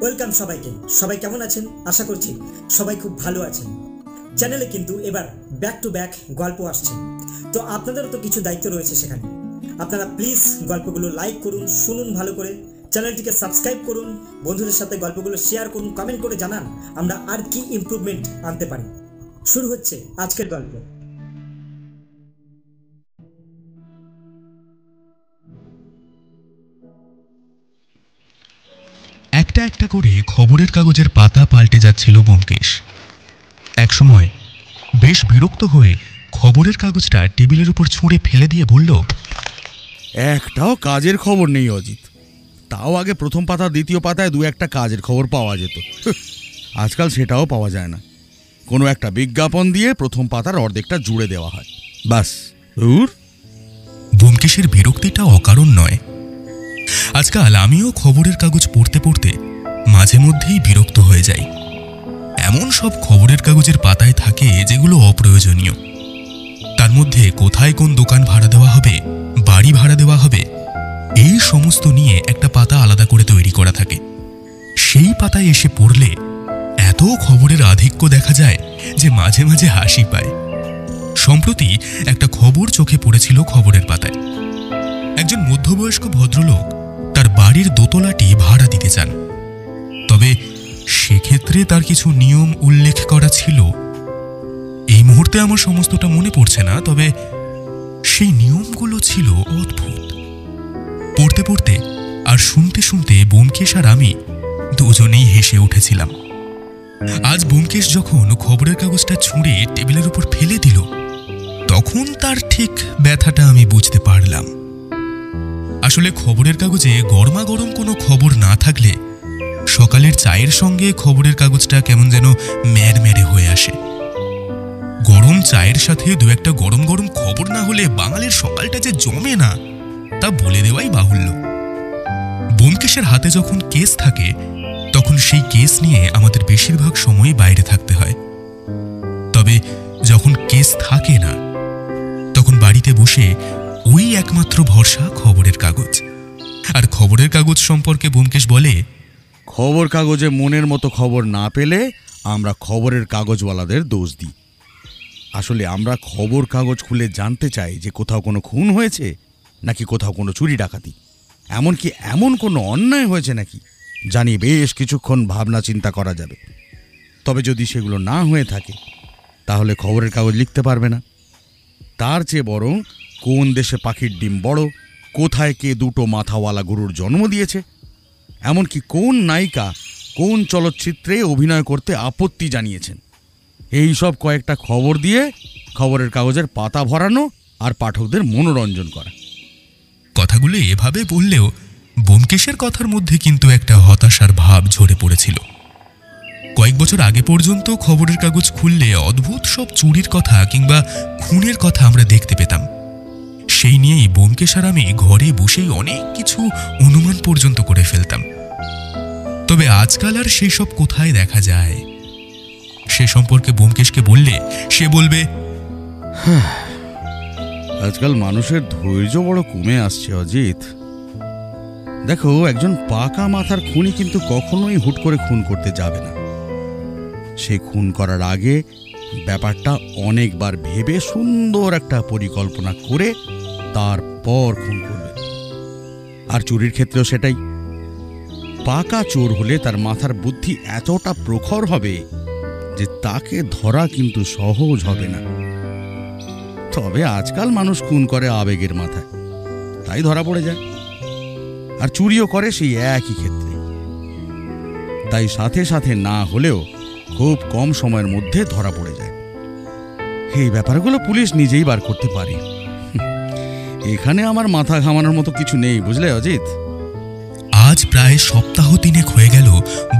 Welcome সবাইকে। সবাই কেমন আছেন? আশা করছি সবাই খুব ভালো আছেন। চ্যানেলে কিন্তু এবার ব্যাক টু ব্যাক গল্প আসছে, তো আপনাদেরও তো কিছু দায়িত্ব রয়েছে সেখানে। আপনারা প্লিজ গল্পগুলো লাইক করুন, শুনুন ভালো করে, চ্যানেলটিকে সাবস্ক্রাইব করুন, বন্ধুদের সাথে গল্পগুলো শেয়ার করুন, কমেন্ট করে জানান আমরা আর কি ইমপ্রুভমেন্ট আনতে পারি। শুরু হচ্ছে আজকের গল্প। একটা একটা করে খবরের কাগজের পাতা পাল্টে যাচ্ছিল ব্যোমকেশ। একসময় বেশ বিরক্ত হয়ে খবরের কাগজটা টেবিলের উপর ছুঁড়ে ফেলে দিয়ে বলল, একটাও কাজের খবর নেই অজিত। তাও আগে প্রথম পাতা দ্বিতীয় পাতায় দু একটা কাজের খবর পাওয়া যেত, আজকাল সেটাও পাওয়া যায় না। কোনো একটা বিজ্ঞাপন দিয়ে প্রথম পাতার অর্ধেকটা জুড়ে দেওয়া হয়, বাস। ব্যোমকেশের বিরক্তিটা অকারণ নয়। আজকাল আমিও খবরের কাগজ পড়তে পড়তে মাঝে মধ্যেই বিরক্ত হয়ে যাই। এমন সব খবরের কাগজের পাতায় থাকে যেগুলো অপ্রয়োজনীয়। তার মধ্যে কোথায় কোন দোকান ভাড়া দেওয়া হবে, বাড়ি ভাড়া দেওয়া হবে, এই সমস্ত নিয়ে একটা পাতা আলাদা করে তৈরি করা থাকে। সেই পাতায় এসে পড়লে এত খবরের আধিক্য দেখা যায় যে মাঝে মাঝে হাসি পায়। সম্প্রতি একটা খবর চোখে পড়েছিল খবরের পাতায়। একজন মধ্যবয়স্ক ভদ্রলোক তার বাড়ির দোতলাটি ভাড়া দিতে চান, তবে সেক্ষেত্রে তার কিছু নিয়ম উল্লেখ করা ছিল। এই মুহূর্তে আমার সমস্তটা মনে পড়ছে না, তবে সেই নিয়মগুলো ছিল অদ্ভুত। পড়তে পড়তে আর শুনতে শুনতে ব্যোমকেশ আর আমি দুজনেই হেসে উঠেছিলাম। আজ ব্যোমকেশ যখন খবরের কাগজটা ছুঁড়ে টেবিলের উপর ফেলে দিল, তখন তার ঠিক ব্যথাটা আমি বুঝতে পারলাম। আসলে খবরের কাগজে গরমা গরম কোনো খবর না থাকলে সকালের চায়ের সঙ্গে খবরের কাগজটা কেমন যেন ম্যাড়মেড়ে হয়ে আসে। গরম চায়ের সাথে দু একটা গরম গরম খবর না হলে বাঙালির সকালটা যে জমে না, তা বলে দেওয়াই বাহুল্য। ব্যোমকেশের হাতে যখন কেস থাকে, তখন সেই কেস নিয়ে আমাদের বেশিরভাগ সময় বাইরে থাকতে হয়। তবে যখন কেস থাকে না, তখন বাড়িতে বসে ওই একমাত্র ভরসা খবরের কাগজ। আর খবরের কাগজ সম্পর্কে ব্যোমকেশ বলে, খবর কাগজে মনের মতো খবর না পেলে আমরা খবরের কাগজওয়ালাদের দোষ দিই। আসলে আমরা খবর কাগজ খুলে জানতে চাই যে কোথাও কোনো খুন হয়েছে নাকি কোথাও কোনো চুরি ডাকাতি, এমনকি এমন কোনো অন্যায় হয়েছে নাকি, জানি বেশ কিছুক্ষণ ভাবনা চিন্তা করা যাবে। তবে যদি সেগুলো না হয়ে থাকে, তাহলে খবরের কাগজ লিখতে পারবে না। তার চেয়ে বরং কোন দেশে পাখির ডিম বড়, কোথায় কে দুটো মাথাওয়ালা গরুর জন্ম দিয়েছে, এমনকি কোন নায়িকা কোন চলচ্চিত্রে অভিনয় করতে আপত্তি জানিয়েছেন, এই সব কয়েকটা খবর দিয়ে খবরের কাগজের পাতা ভরানো আর পাঠকদের মনোরঞ্জন করা। কথাগুলো এভাবে বললেও ব্যোমকেশের কথার মধ্যে কিন্তু একটা হতাশার ভাব ঝরে পড়েছিল। কয়েক বছর আগে পর্যন্ত খবরের কাগজ খুললে অদ্ভুত সব চুরির কথা কিংবা খুনের কথা আমরা দেখতে পেতাম। সেই নিয়েই ব্যোমকেশ আর আমি ঘরে বসেই অনেক কিছু অনুমান পর্যন্ত করে ফেলতাম। তবে আজকাল আর সেই সব কোথায় দেখা যায়? সে সম্পর্কে ব্যোমকেশকে বললে সে বলবে, আজকাল মানুষের ধৈর্য বড় কমে আসছে অজিত। দেখো, একজন পাকা মাথার খুনি কিন্তু কখনোই হুট করে খুন করতে যাবে না। সে খুন করার আগে ব্যাপারটা অনেকবার ভেবে সুন্দর একটা পরিকল্পনা করে তারপর খুন করবে। আর চুরির ক্ষেত্রেও সেটাই। পাকা চোর হলে তার মাথার বুদ্ধি এতটা প্রখর হবে যে তাকে ধরা কিন্তু সহজ হবে না। তবে আজকাল মানুষ খুন করে আবেগের মাথায়, তাই ধরা পড়ে যায়। আর চুরিও করে সেই একই ক্ষেত্রে, তাই সাথে সাথে না হলেও খুব কম সময়ের মধ্যে ধরা পড়ে যায়। এই ব্যাপারগুলো পুলিশ নিজেই বার করতে পারে। এখানে আমার মাথা ঘামানোর মতো কিছু নেই, বুঝলে অজিত? আজ প্রায় সপ্তাহ 3 হয়ে গেল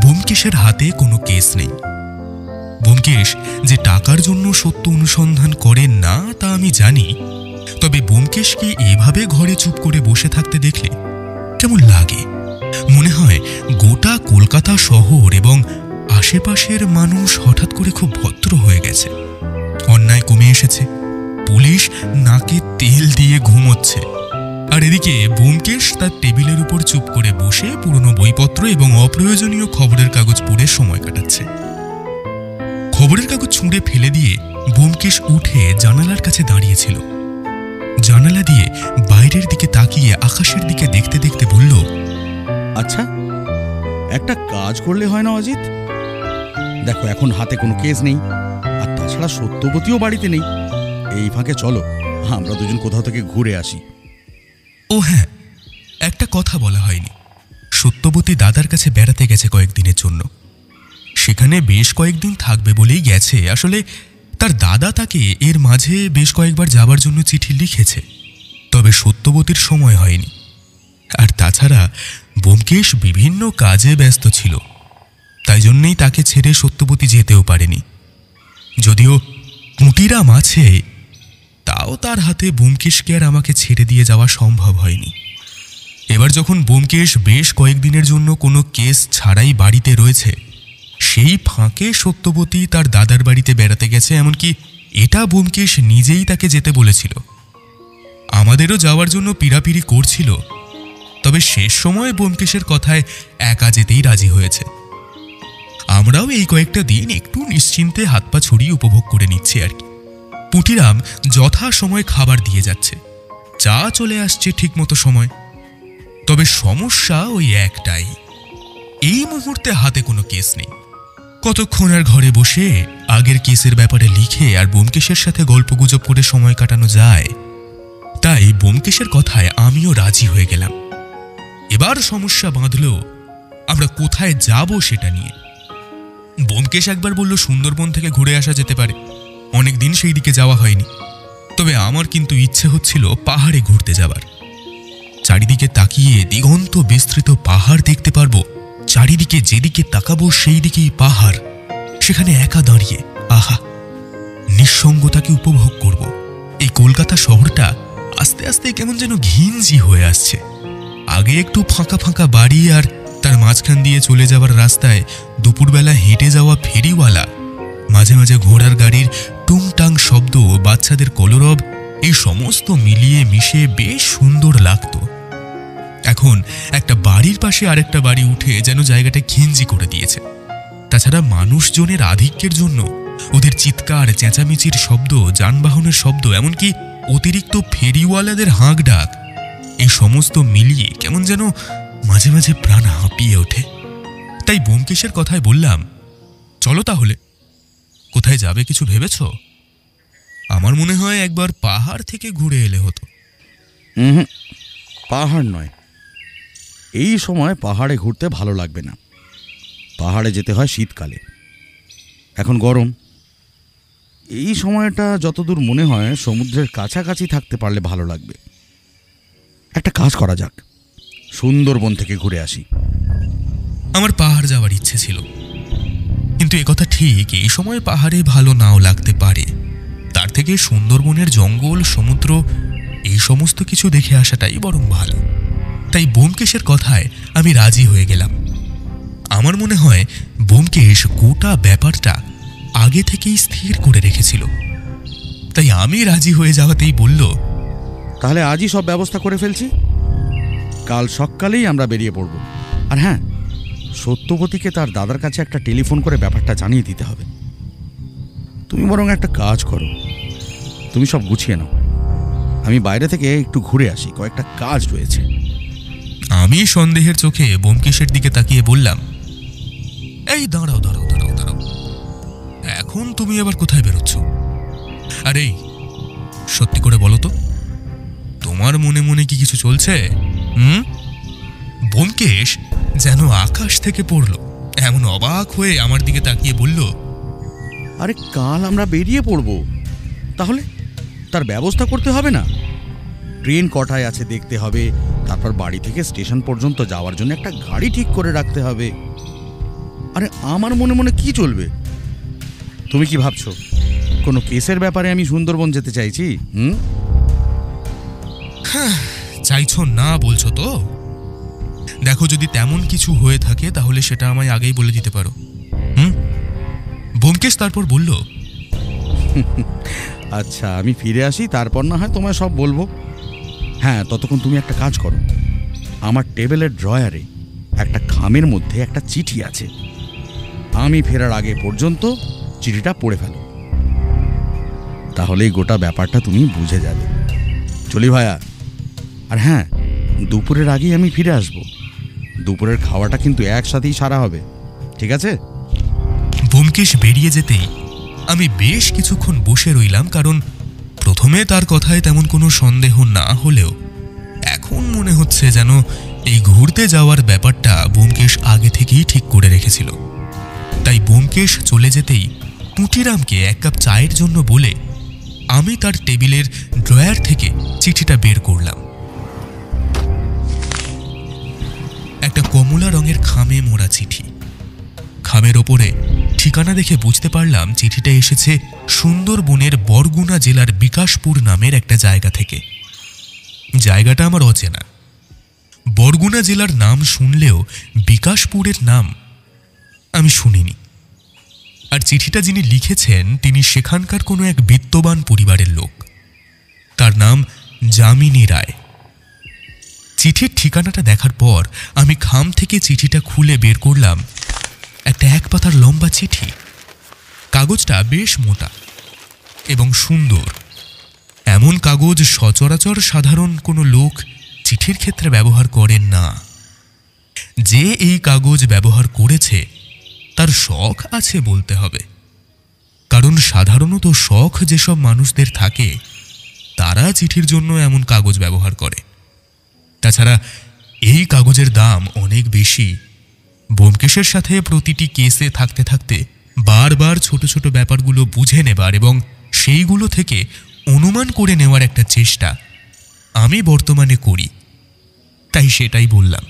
ব্যোমকেশের হাতে কোনো কেস নেই। ব্যোমকেশ যে টাকার জন্য সত্য অনুসন্ধান করেন না তা আমি জানি, তবে ব্যোমকেশকে এভাবে ঘরে চুপ করে বসে থাকতে দেখলে কেমন লাগে। মনে হয় গোটা কলকাতা শহর এবং আশেপাশের মানুষ হঠাৎ করে খুব ভদ্র হয়ে গেছে, অন্যায় কমে এসেছে, পুলিশ নাকে তেল দিয়ে ঘুমোচ্ছে, আর এদিকে ব্যোমকেশ তার টেবিলের উপর চুপ করে বসে পুরনো বইপত্র এবং অপ্রয়োজনীয় খবরের কাগজ পড়ে সময় কাটাচ্ছে। খবরের কাগজ ছুঁড়ে ফেলে দিয়ে ব্যোমকেশ উঠে জানালার কাছে দাঁড়িয়েছিল। জানালা দিয়ে বাইরের দিকে তাকিয়ে আকাশের দিকে দেখতে দেখতে বলল, আচ্ছা, একটা কাজ করলে হয় না অজিত? দেখো, এখন হাতে কোনো কেস নেই, আর তাছাড়া সত্যবতীও বাড়িতে নেই। এই ফাঁকে চলো আমরা দুজন কোথাও থেকে ঘুরে আসি। ও হ্যাঁ, একটা কথা বলা হয়নি। সত্যবতী দাদার কাছে বেড়াতে গেছে কয়েকদিনের জন্য। সেখানে বেশ কয়েকদিন থাকবে বলেই গেছে। আসলে তার দাদা তাকে এর মাঝে বেশ কয়েকবার যাবার জন্য চিঠি লিখেছে, তবে সত্যবতীর সময় হয়নি। আর তাছাড়া ব্যোমকেশ বিভিন্ন কাজে ব্যস্ত ছিল, তাই জন্যেই তাকে ছেড়ে সত্যবতী যেতেও পারেনি। যদিও কুটিরাম আছে, তাও তার হাতে ব্যোমকেশকে আর আমাকে ছেড়ে দিয়ে যাওয়া সম্ভব হয়নি। এবার যখন ব্যোমকেশ বেশ কয়েকদিনের জন্য কোনো কেস ছাড়াই বাড়িতে রয়েছে, সেই ফাঁকে সত্যবতী তার দাদার বাড়িতে বেড়াতে গেছে, এমনকি এটা ব্যোমকেশ নিজেই তাকে যেতে বলেছিল। আমাদেরও যাওয়ার জন্য পীড়াপিড়ি করছিল, তবে শেষ সময় ব্যোমকেশের কথায় একা যেতেই রাজি হয়েছে। আমরাও এই কয়েকটা দিন একটু নিশ্চিন্তে হাত পা ছড়িয়ে উপভোগ করে নিচ্ছি আর কি। পুটিরাম যথা সময় খাবার দিয়ে যাচ্ছে, চা চলে আসছে ঠিকমতো সময়। তবে সমস্যা ওই একটাই, এই মুহূর্তে হাতে কোনো কেস নেই। কতক্ষণ আর ঘরে বসে আগের কেসের ব্যাপারে লিখে আর ব্যোমকেশের সাথে গল্পগুজব করে সময় কাটানো যায়? তাই ব্যোমকেশের কথায় আমিও রাজি হয়ে গেলাম। এবার সমস্যা বাঁধল আমরা কোথায় যাব সেটা নিয়ে। ব্যোমকেশ একবার বলল সুন্দরবন থেকে ঘুরে আসা যেতে পারে, অনেকদিন সেই দিকে যাওয়া হয়নি। তবে আমার কিন্তু ইচ্ছে হচ্ছিল পাহাড়ে ঘুরতে যাবার। চারিদিকে তাকিয়ে দিগন্ত বিস্তৃত পাহাড় দেখতে পারবো, চারিদিকে যেদিকে তাকাবো সেই দিকেই পাহাড়। সেখানে একা দাঁড়িয়ে আহা, নিঃসঙ্গতাকে উপভোগ করব। এই কলকাতা শহরটা আস্তে আস্তে কেমন যেন ঘিঞ্জি হয়ে আসছে। আগে একটু ফাঁকা ফাঁকা বাড়ি, আর তার মাঝখান দিয়ে চলে যাওয়ার রাস্তায় দুপুরবেলা হেঁটে যাওয়া ফেরিওয়ালা, মাঝে মাঝে ঘোড়ার গাড়ির টুংটাং শব্দ, বাচ্চাদের কলরব, এই সমস্ত মিলিয়ে মিশে বেশ সুন্দর লাগতো। এখন একটা বাড়ির পাশে আরেকটা বাড়ি উঠে যেন জায়গাটা ঘিঞ্জি করে দিয়েছে। তাছাড়া মানুষজনের আধিক্যের জন্য ওদের চিৎকার, চেঁচামেচির শব্দ, যানবাহনের শব্দ, এমনকি অতিরিক্ত ফেরিওয়ালাদের হাঁক ডাক, এই সমস্ত মিলিয়ে কেমন যেন মাঝে মাঝে প্রাণ হাঁপিয়ে ওঠে। তাই ব্যোমকেশের কথায় বললাম, চলো তাহলে। কোথায় যাবে কিছু ভেবেছ? আমার মনে হয় একবার পাহাড় থেকে ঘুরে এলে হতো। পাহাড় নয়, এই সময় পাহাড়ে ঘুরতে ভালো লাগবে না। পাহাড়ে যেতে হয় শীতকালে, এখন গরম। এই সময়টা যতদূর মনে হয় সমুদ্রের কাছাকাছি থাকতে পারলে ভালো লাগবে। একটা কাজ করা যাক, সুন্দরবন থেকে ঘুরে আসি। আমার পাহাড় যাওয়ার ইচ্ছে ছিল, কিন্তু একথা ঠিক এই সময় পাহাড়ে ভালো নাও লাগতে পারে। তার থেকে সুন্দরবনের জঙ্গল, সমুদ্র, এই সমস্ত কিছু দেখে আসাটাই বরং ভালো। তাই ব্যোমকেশের কথায় আমি রাজি হয়ে গেলাম। আমার মনে হয় ব্যোমকেশ গোটা ব্যাপারটা আগে থেকেই স্থির করে রেখেছিল। তাই আমি রাজি হয়ে যাওয়াতেই বলল, তাহলে আজই সব ব্যবস্থা করে ফেলছি, কাল সকালেই আমরা বেরিয়ে পড়ব। আর হ্যাঁ, সত্যবতীকে তার দাদার কাছে একটা টেলিফোন করে ব্যাপারটা জানিয়ে দিতে হবে। তুমি বরং একটা কাজ করো, তুমি সব গুছিয়ে নাও, আমি বাইরে থেকে একটু ঘুরে আসি, কয়েকটা কাজ রয়েছে। আমি সন্দেহের চোখে ব্যোমকেশের দিকে তাকিয়ে বললাম, এই দাঁড়াও দাঁড়াও দাঁড়াও দাঁড়াও, এখন তুমি আবার কোথায় বেরোচ্ছ? আরে সত্যি করে বলো তো, তোমার মনে মনে কি কিছু চলছে? ব্যোমকেশ যেন আকাশ থেকে পড়ল, এমন অবাক হয়ে আমার দিকে তাকিয়ে বলল, আরে কাল আমরা বেরিয়ে পড়ব, তাহলে তার ব্যবস্থা করতে হবে না? ট্রেন কটায় আছে দেখতে হবে, তারপর বাড়ি থেকে স্টেশন পর্যন্ত যাওয়ার জন্য একটা গাড়ি ঠিক করে রাখতে হবে। আরে আমার মনে মনে কি চলবে? তুমি কি ভাবছো কোনো কেসের ব্যাপারে আমি সুন্দরবন যেতে চাইছি? চাইছো না বলছো তো? দেখো, যদি তেমন কিছু হয়ে থাকে তাহলে সেটা আমায় আগেই বলে দিতে পারো। ব্যোমকেশ তারপর বলল, আচ্ছা আমি ফিরে আসি, তারপর না হয় তোমায় সব বলবো। হ্যাঁ, ততক্ষণ তুমি একটা কাজ করো। আমার টেবিলের ড্রয়ারে একটা খামের মধ্যে একটা চিঠি আছে। আমি ফেরার আগে পর্যন্ত চিঠিটা পড়ে ফেলো, তাহলেই গোটা ব্যাপারটা তুমি বুঝে যাবে। চলি ভাইয়া। আর হ্যাঁ, দুপুরের আগেই আমি ফিরে আসব। দুপুরের খাওয়াটা কিন্তু একসাথেই সারা হবে, ঠিক আছে? ব্যোমকেশ বেরিয়ে যেতেই আমি বেশ কিছুক্ষণ বসে রইলাম, কারণ প্রথমে তার কথায় তেমন কোনো সন্দেহ না হলেও এখন মনে হচ্ছে যেন এই ঘুরতে যাওয়ার ব্যাপারটা ব্যোমকেশ আগে থেকেই ঠিক করে রেখেছিল। তাই ব্যোমকেশ চলে যেতেই পুঁটিরামকে এক কাপ চায়ের জন্য বলে আমি তার টেবিলের ড্রয়ার থেকে চিঠিটা বের করলাম। একটা কমলা রঙের খামে মোড়া চিঠি। খামের ওপরে ঠিকানা দেখে বুঝতে পারলাম চিঠিটা এসেছে সুন্দরবনের বরগুনা জেলার বিকাশপুর নামের একটা জায়গা থেকে। জায়গাটা আমার অচেনা। বরগুনা জেলার নাম শুনলেও বিকাশপুরের নাম আমি শুনিনি। আর চিঠিটা যিনি লিখেছেন তিনি সেখানকার কোনো এক বিত্তবান পরিবারের লোক। তার নাম যামিনী রায়। চিঠির ঠিকানাটা দেখার পর আমি খাম থেকে চিঠিটা খুলে বের করলাম একটা এক পাতার লম্বা চিঠি। কাগজটা বেশ মোটা এবং সুন্দর। এমন কাগজ সচরাচর সাধারণ কোনো লোক চিঠির ক্ষেত্রে ব্যবহার করেন না। যে এই কাগজ ব্যবহার করেছে তার শখ আছে বলতে হবে, কারণ সাধারণত শখ যেসব মানুষদের থাকে তারা চিঠির জন্য এমন কাগজ ব্যবহার করে। তাছাড়া এই কাগজের দাম অনেক বেশি। ব্যোমকেশের সাথে প্রতিটি কেসে থাকতে থাকতে বারবার ছোট ছোট ব্যাপারগুলো বুঝে নেবার এবং সেইগুলো থেকে অনুমান করে নেওয়ার একটা চেষ্টা আমি বর্তমানে করি। তাই সেটাই বললাম।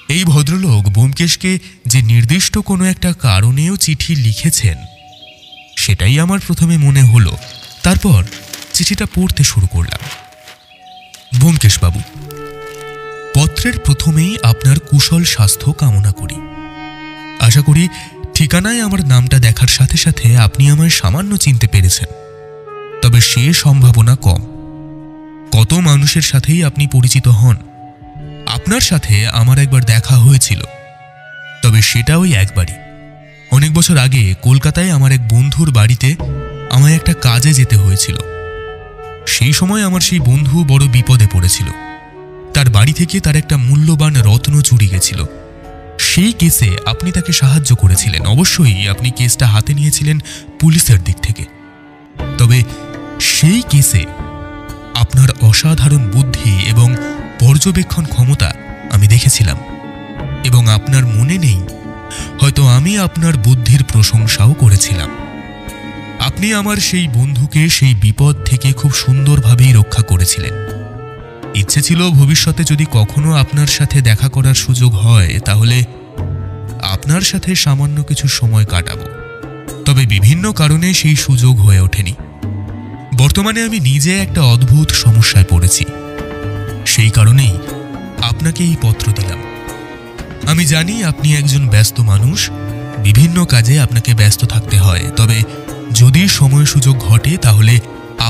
এই ভদ্রলোক ব্যোমকেশকে যে নির্দিষ্ট কোনো একটা কারণেও চিঠি লিখেছেন সেটাই আমার প্রথমে মনে হলো। তারপর চিঠিটা পড়তে শুরু করলাম। ব্যোমকেশবাবু, পত্রের প্রথমেই আপনার কুশল স্বাস্থ্য কামনা করি। আশা করি ঠিকানায় আমার নামটা দেখার সাথে সাথে আপনি আমায় সামান্য চিনতে পেরেছেন, তবে সে সম্ভাবনা কম। কত মানুষের সাথেই আপনি পরিচিত হন। আপনার সাথে আমার একবার দেখা হয়েছিল, তবে সেটা ওই একবারই। অনেক বছর আগে কলকাতায় আমার এক বন্ধুর বাড়িতে আমায় একটা কাজে যেতে হয়েছিল। সেই সময় আমার সেই বন্ধু বড় বিপদে পড়েছিল। তার বাড়ি থেকে তার একটা মূল্যবান রত্ন চুরি গেছিল। সেই কেসে আপনি তাকে সাহায্য করেছিলেন। অবশ্যই আপনি কেসটা হাতে নিয়েছিলেন পুলিশের দিক থেকে, তবে সেই কেসে আপনার অসাধারণ বুদ্ধি এবং পর্যবেক্ষণ ক্ষমতা আমি দেখেছিলাম, এবং আপনার মনে নেই হয়তো আমি আপনার বুদ্ধির প্রশংসাও করেছিলাম। আপনি আমার সেই বন্ধুকে সেই বিপদ থেকে খুব সুন্দরভাবেই রক্ষা করেছিলেন। ইচ্ছে ছিল ভবিষ্যতে যদি কখনো আপনার সাথে দেখা করার সুযোগ হয় তাহলে আপনার সাথে সামান্য কিছু সময় কাটাবো, তবে বিভিন্ন কারণে সেই সুযোগ হয়ে ওঠেনি। বর্তমানে আমি নিজে একটা অদ্ভুত সমস্যায় পড়েছি, সেই কারণেই আপনাকে এই পত্র দিলাম। আমি জানি আপনি একজন ব্যস্ত মানুষ, বিভিন্ন কাজে আপনাকে ব্যস্ত থাকতে হয়, তবে যদি সময় সুযোগ ঘটে তাহলে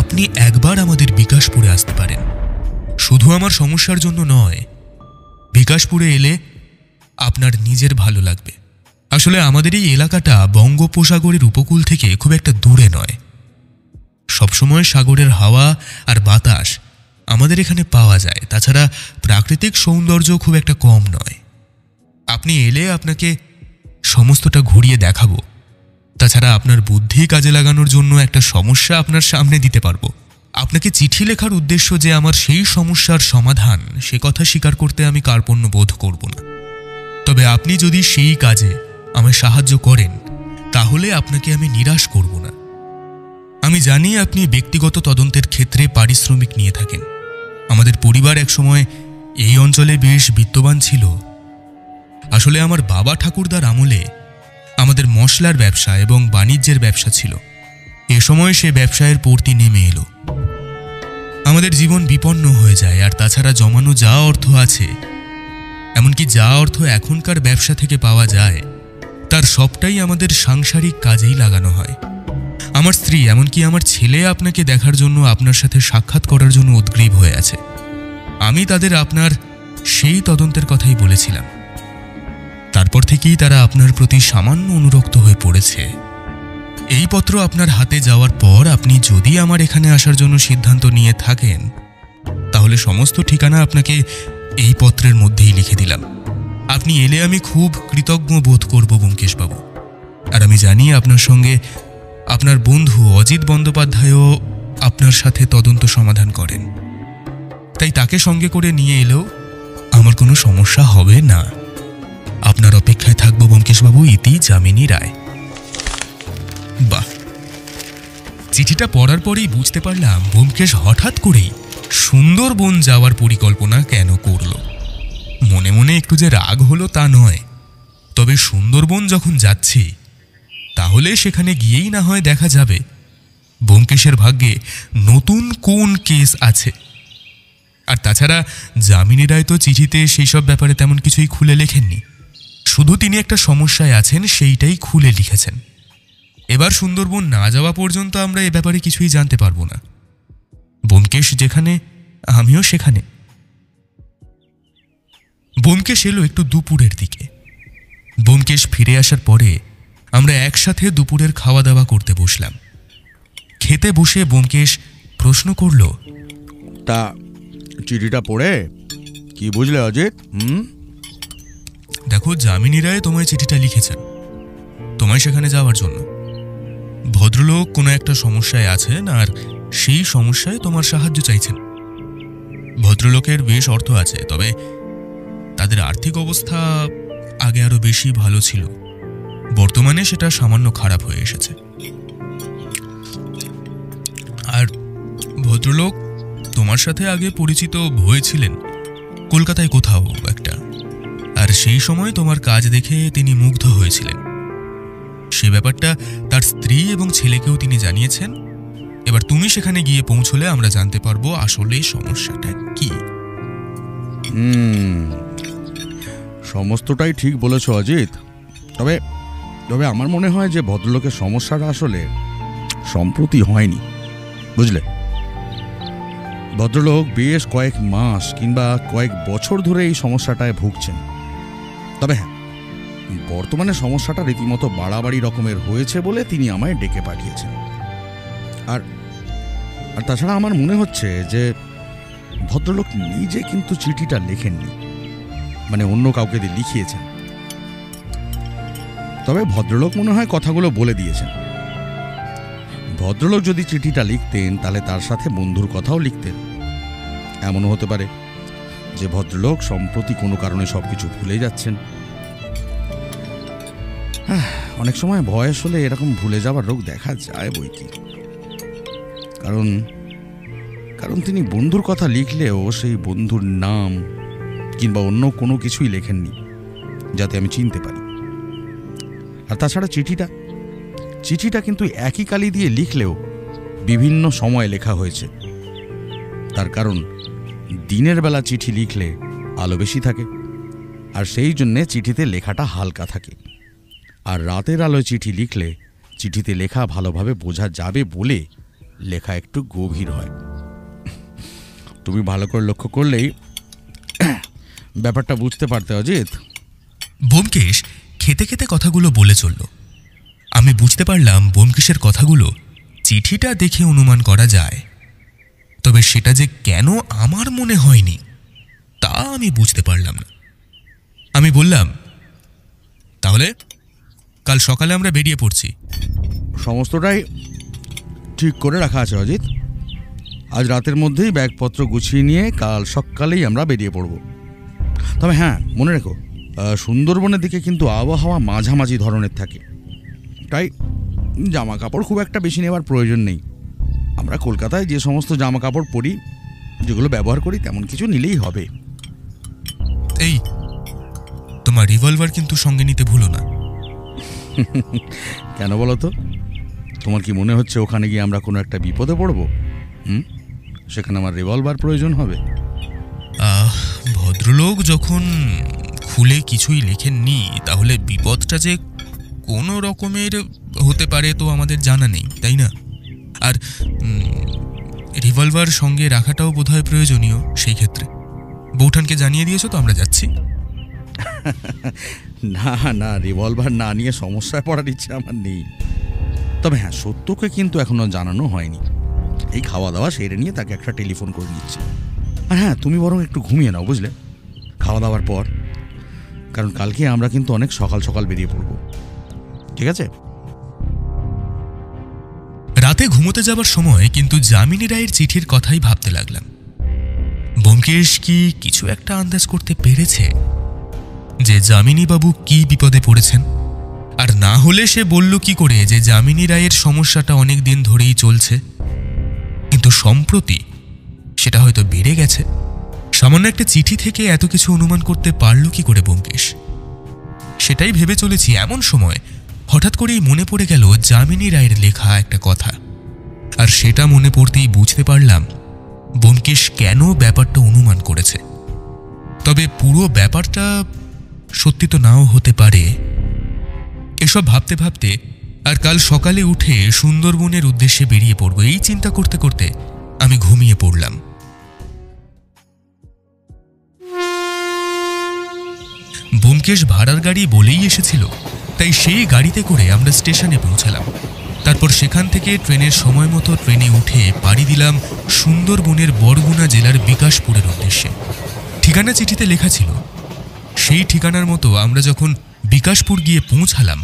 আপনি একবার আমাদের বিকাশপুরে আসতে পারেন। শুধু আমার সমস্যার জন্য নয়, বিকাশপুরে এলে আপনার নিজের ভালো লাগবে। আসলে আমাদের এই এলাকাটা বঙ্গোপসাগরের উপকূল থেকে খুব একটা দূরে নয়। সবসময় সাগরের হাওয়া আর বাতাস আমাদের এখানে পাওয়া যায়। তাছাড়া প্রাকৃতিক সৌন্দর্য খুব একটা কম নয়। আপনি এলে আপনাকে সমস্তটা ঘুরিয়ে দেখাবো। তাছাড়া আপনার বুদ্ধি কাজে লাগানোর জন্য একটা সমস্যা আপনার সামনে দিতে পারবো। আপনাকে চিঠি লেখার উদ্দেশ্য যে আমার সেই সমস্যার সমাধান, সে কথা স্বীকার করতে আমি কার্পণ্য বোধ করব না। তবে আপনি যদি সেই কাজে আমায় সাহায্য করেন তাহলে আপনাকে আমি নিরাশ করব না। আমি জানি আপনি ব্যক্তিগত তদন্তের ক্ষেত্রে পারিশ্রমিক নিয়ে থাকেন। আমাদের পরিবার একসময় এই অঞ্চলে বেশ বিত্তবান ছিল। আসলে আমার বাবা ঠাকুরদার আমলে আমাদের মশলার ব্যবসা এবং বাণিজ্যের ব্যবসা ছিল। এ সময় সে ব্যবসায়ের পড়তি নেমে এলো। আমাদের জীবন বিপন্ন হয়ে যায়। আর তাছাড়া জমানো যা অর্থ আছে, এমনকি যা অর্থ এখনকার ব্যবসা থেকে পাওয়া যায়, তার সবটাই আমাদের সাংসারিক কাজেই লাগানো হয়। আমার স্ত্রী, এমনকি আমার ছেলে আপনাকে দেখার জন্য, আপনার সাথে সাক্ষাৎ করার জন্য উদ্গ্রীব হয়ে আছে। আমি তাদের আপনার সেই তদন্তের কথাই বলেছিলাম। তারপর থেকেই তারা আপনার প্রতি সামান্য অনুরক্ত হয়ে পড়েছে। এই পত্র আপনার হাতে যাওয়ার পর আপনি যদি আমার এখানে আসার জন্য সিদ্ধান্ত নিয়ে থাকেন, তাহলে সমস্ত ঠিকানা আপনাকে এই পত্রের মধ্যেই লিখে দিলাম। আপনি এলে আমি খুব কৃতজ্ঞ বোধ করব ব্যোমকেশবাবু। আর আমি জানি আপনার সঙ্গে আপনার বন্ধু অজিত বন্দ্যোপাধ্যায়ও আপনার সাথে তদন্ত সমাধান করেন, তাই তাকে সঙ্গে করে নিয়ে এলেও আমার কোনো সমস্যা হবে না। আপনার অপেক্ষায় থাকবো ব্যোমকেশবাবু, ইতি যামিনী রায়। বাহ! চিঠিটা পড়ার পরেই বুঝতে পারলাম ব্যোমকেশ হঠাৎ করেই সুন্দরবন যাওয়ার পরিকল্পনা কেন করল। মনে মনে একটু যে রাগ হলো তা নয়, তবে সুন্দরবন যখন যাচ্ছি তাহলে সেখানে গিয়েই না হয় দেখা যাবে ব্যোমকেশের ভাগ্যে নতুন কোন কেস আছে। আর তাছাড়া যামিনী রায় তো চিঠিতে সেই সব ব্যাপারে তেমন কিছুই খুলে লেখেননি, শুধু তিনি একটা সমস্যায় আছেন সেইটাই খুলে লিখেছেন। এবার সুন্দরবন না যাওয়া পর্যন্ত আমরা এ ব্যাপারে কিছুই জানতে পারবো না। ব্যোমকেশ যেখানে আমিও সেখানে। ব্যোমকেশ এলো একটু দুপুরের দিকে। ব্যোমকেশ ফিরে আসার পরে আমরা একসাথে দুপুরের খাওয়া দাওয়া করতে বসলাম। খেতে বসে ব্যোমকেশ প্রশ্ন করল, তা চিঠিটা পড়ে কি বুঝলে অজিত? দেখো, যামিনী রায় তোমায় চিঠিটা লিখেছেন তোমায় সেখানে যাওয়ার জন্য। ভদ্রলোক কোনো একটা সমস্যায় আছেন আর সেই সমস্যায় তোমার সাহায্য চাইছেন। ভদ্রলোকের বেশ অর্থ আছে, তবে তাদের আর্থিক অবস্থা আগে আরো বেশি ভালো ছিল, বর্তমানে সেটা সামান্য খারাপ হয়ে এসেছে। আর ভদ্রলোক তোমার সাথে আগে পরিচিত হয়েছিলেন কলকাতায় কোথাও একটা, আর সেই সময় তোমার কাজ দেখে তিনি মুগ্ধ হয়েছিলেন। সে ব্যাপারটা তার স্ত্রী এবং ছেলেকেও তিনি জানিয়েছেন। এবার তুমি সেখানে গিয়ে পৌঁছলে আমরা জানতে পারবো আসলে সমস্যাটা কি। সমস্তটাই ঠিক বলেছ অজিত, তবে তবে আমার মনে হয় যে ভদ্রলোকের সমস্যাটা আসলে সম্প্রতি হয়নি, বুঝলে। ভদ্রলোক বেশ কয়েক মাস কিংবা কয়েক বছর ধরে এই সমস্যাটায় ভুগছেন। তবে হ্যাঁ, বর্তমানে সমস্যাটা রীতিমতো বাড়াবাড়ি রকমের হয়েছে বলে তিনি আমায় ডেকে পাঠিয়েছেন। আর তাছাড়া আমার মনে হচ্ছে যে ভদ্রলোক নিজে কিন্তু চিঠিটা লেখেননি, মানে অন্য কাউকে দিয়ে লিখিয়েছেন। তবে ভদ্রলোক মনে হয় কথাগুলো বলে দিয়েছেন। ভদ্রলোক যদি চিঠিটা লিখতেন তাহলে তার সাথে বন্ধুর কথাও লিখতেন। এমনও হতে পারে যে ভদ্রলোক সম্প্রতি কোনো কারণে সবকিছু ভুলে যাচ্ছেন। অনেক সময় বয়স হলে এরকম ভুলে যাওয়ার রোগ দেখা যায় বইকি। কারণ তিনি বন্ধুর কথা লিখলেও সেই বন্ধুর নাম কিংবা অন্য কোনো কিছুই লেখেননি যাতে আমি চিনতে পারি। আর তাছাড়া চিঠিটা কিন্তু একই কালি দিয়ে লিখলেও বিভিন্ন সময় লেখা হয়েছে। তার কারণ দিনের বেলা চিঠি লিখলে আলো বেশি থাকে, আর সেই জন্যে চিঠিতে লেখাটা হালকা থাকে। আর রাতের আলোয় চিঠি লিখলে চিঠিতে লেখা ভালোভাবে বোঝা যাবে বলে লেখা একটু গভীর হয়। তুমি ভালো করে লক্ষ্য করলেই ব্যাপারটা বুঝতে পারতে অজিত। ব্যোমকেশ খেতে খেতে কথাগুলো বলে চলল। আমি বুঝতে পারলাম ব্যোমকেশের কথাগুলো চিঠিটা দেখে অনুমান করা যায়, তবে সেটা যে কেন আমার মনে হয়নি তা আমি বুঝতে পারলাম না। আমি বললাম, তাহলে কাল সকালে আমরা বেরিয়ে পড়ছি। সমস্তটাই ঠিক করে রাখা আছে অজিত। আজ রাতের মধ্যেই ব্যাগপত্র গুছিয়ে নিয়ে কাল সকালেই আমরা বেরিয়ে পড়ব। তবে হ্যাঁ, মনে রেখো, সুন্দরবনের দিকে কিন্তু আবহাওয়া মাঝামাঝি ধরনের থাকে, তাই জামা কাপড় খুব একটা বেশি নেওয়ার প্রয়োজন নেই। আমরা কলকাতায় যে সমস্ত জামা কাপড় পরি, যেগুলো ব্যবহার করি, তেমন কিছু নিলেই হবে। এই, তোমার রিভলভার কিন্তু সঙ্গে নিতে ভুলো না। কেন বলো তো? তোমার কি মনে হচ্ছে ওখানে গিয়ে আমরা কোনো একটা বিপদে পড়বো? সেখানে আমার রিভলভার প্রয়োজন হবে? ভদ্রলোক যখন খুলে কিছুই লেখেননি, তাহলে বিপদটা যে কোনো রকমের হতে পারে তো আমাদের জানা নেই, তাই না? আর রিভলভার সঙ্গে রাখাটাও বোধহয় প্রয়োজনীয় সেই ক্ষেত্রে। বৌঠানকে জানিয়ে দিয়েছো তো আমরা যাচ্ছি? না না, রিভলভার না নিয়ে সমস্যায় পড়ার ইচ্ছে আমার নেই। তবে হ্যাঁ, সত্যকে কিন্তু এখনো জানানো হয়নি। এই খাওয়া দাওয়া সেরে নিয়ে তাকে একটা টেলিফোন করে নিচ্ছি। আর হ্যাঁ, তুমি বরং একটু ঘুমিয়ে নাও, বুঝলে, খাওয়া দাওয়ার পর। কারণ কালকে আমরা কিন্তু অনেক সকাল সকাল বেরিয়ে পড়ব, ঠিক আছে? রাতে ঘুমোতে যাবার সময় কিন্তু যামিনী রায়ের চিঠির কথাই ভাবতে লাগলাম। ব্যোমকেশ কি কিছু একটা আন্দাজ করতে পেরেছে যে যামিনী বাবু কি বিপদে পড়েছেন? আর না হলে সে বলল কি করে যে যামিনী রায়ের সমস্যাটা অনেক দিন ধরেই চলছে, কিন্তু সম্প্রতি সেটা হয়তো বেড়ে গেছে। সামান্য একটা চিঠি থেকে এত কিছু অনুমান করতে পারল কি করে ব্যোমকেশ? সেটাই ভেবে চলেছি, এমন সময় হঠাৎ করেই মনে পড়ে গেল যামিনী রায়ের লেখা একটা কথা। আর সেটা মনে পড়তেই বুঝতে পারলাম ব্যোমকেশ কেন ব্যাপারটা অনুমান করেছে। তবে পুরো ব্যাপারটা সত্যি তো নাও হতে পারে। এসব ভাবতে ভাবতে আর কাল সকালে উঠে সুন্দরবনের উদ্দেশ্যে বেরিয়ে পড়ব, এই চিন্তা করতে করতে আমি ঘুমিয়ে পড়লাম। ব্যোমকেশ ভাড়ার গাড়ি বলেই এসেছিল, তাই সেই গাড়িতে করে আমরা স্টেশনে পৌঁছালাম। তারপর সেখান থেকে ট্রেনের সময় মতো ট্রেনে উঠে পাড়ি দিলাম সুন্দরবনের বরগুনা জেলার বিকাশপুরের উদ্দেশ্যে। ঠিকানা চিঠিতে লেখা ছিল। সেই ঠিকানার মতো আমরা যখন বিকাশপুর গিয়ে পৌঁছালাম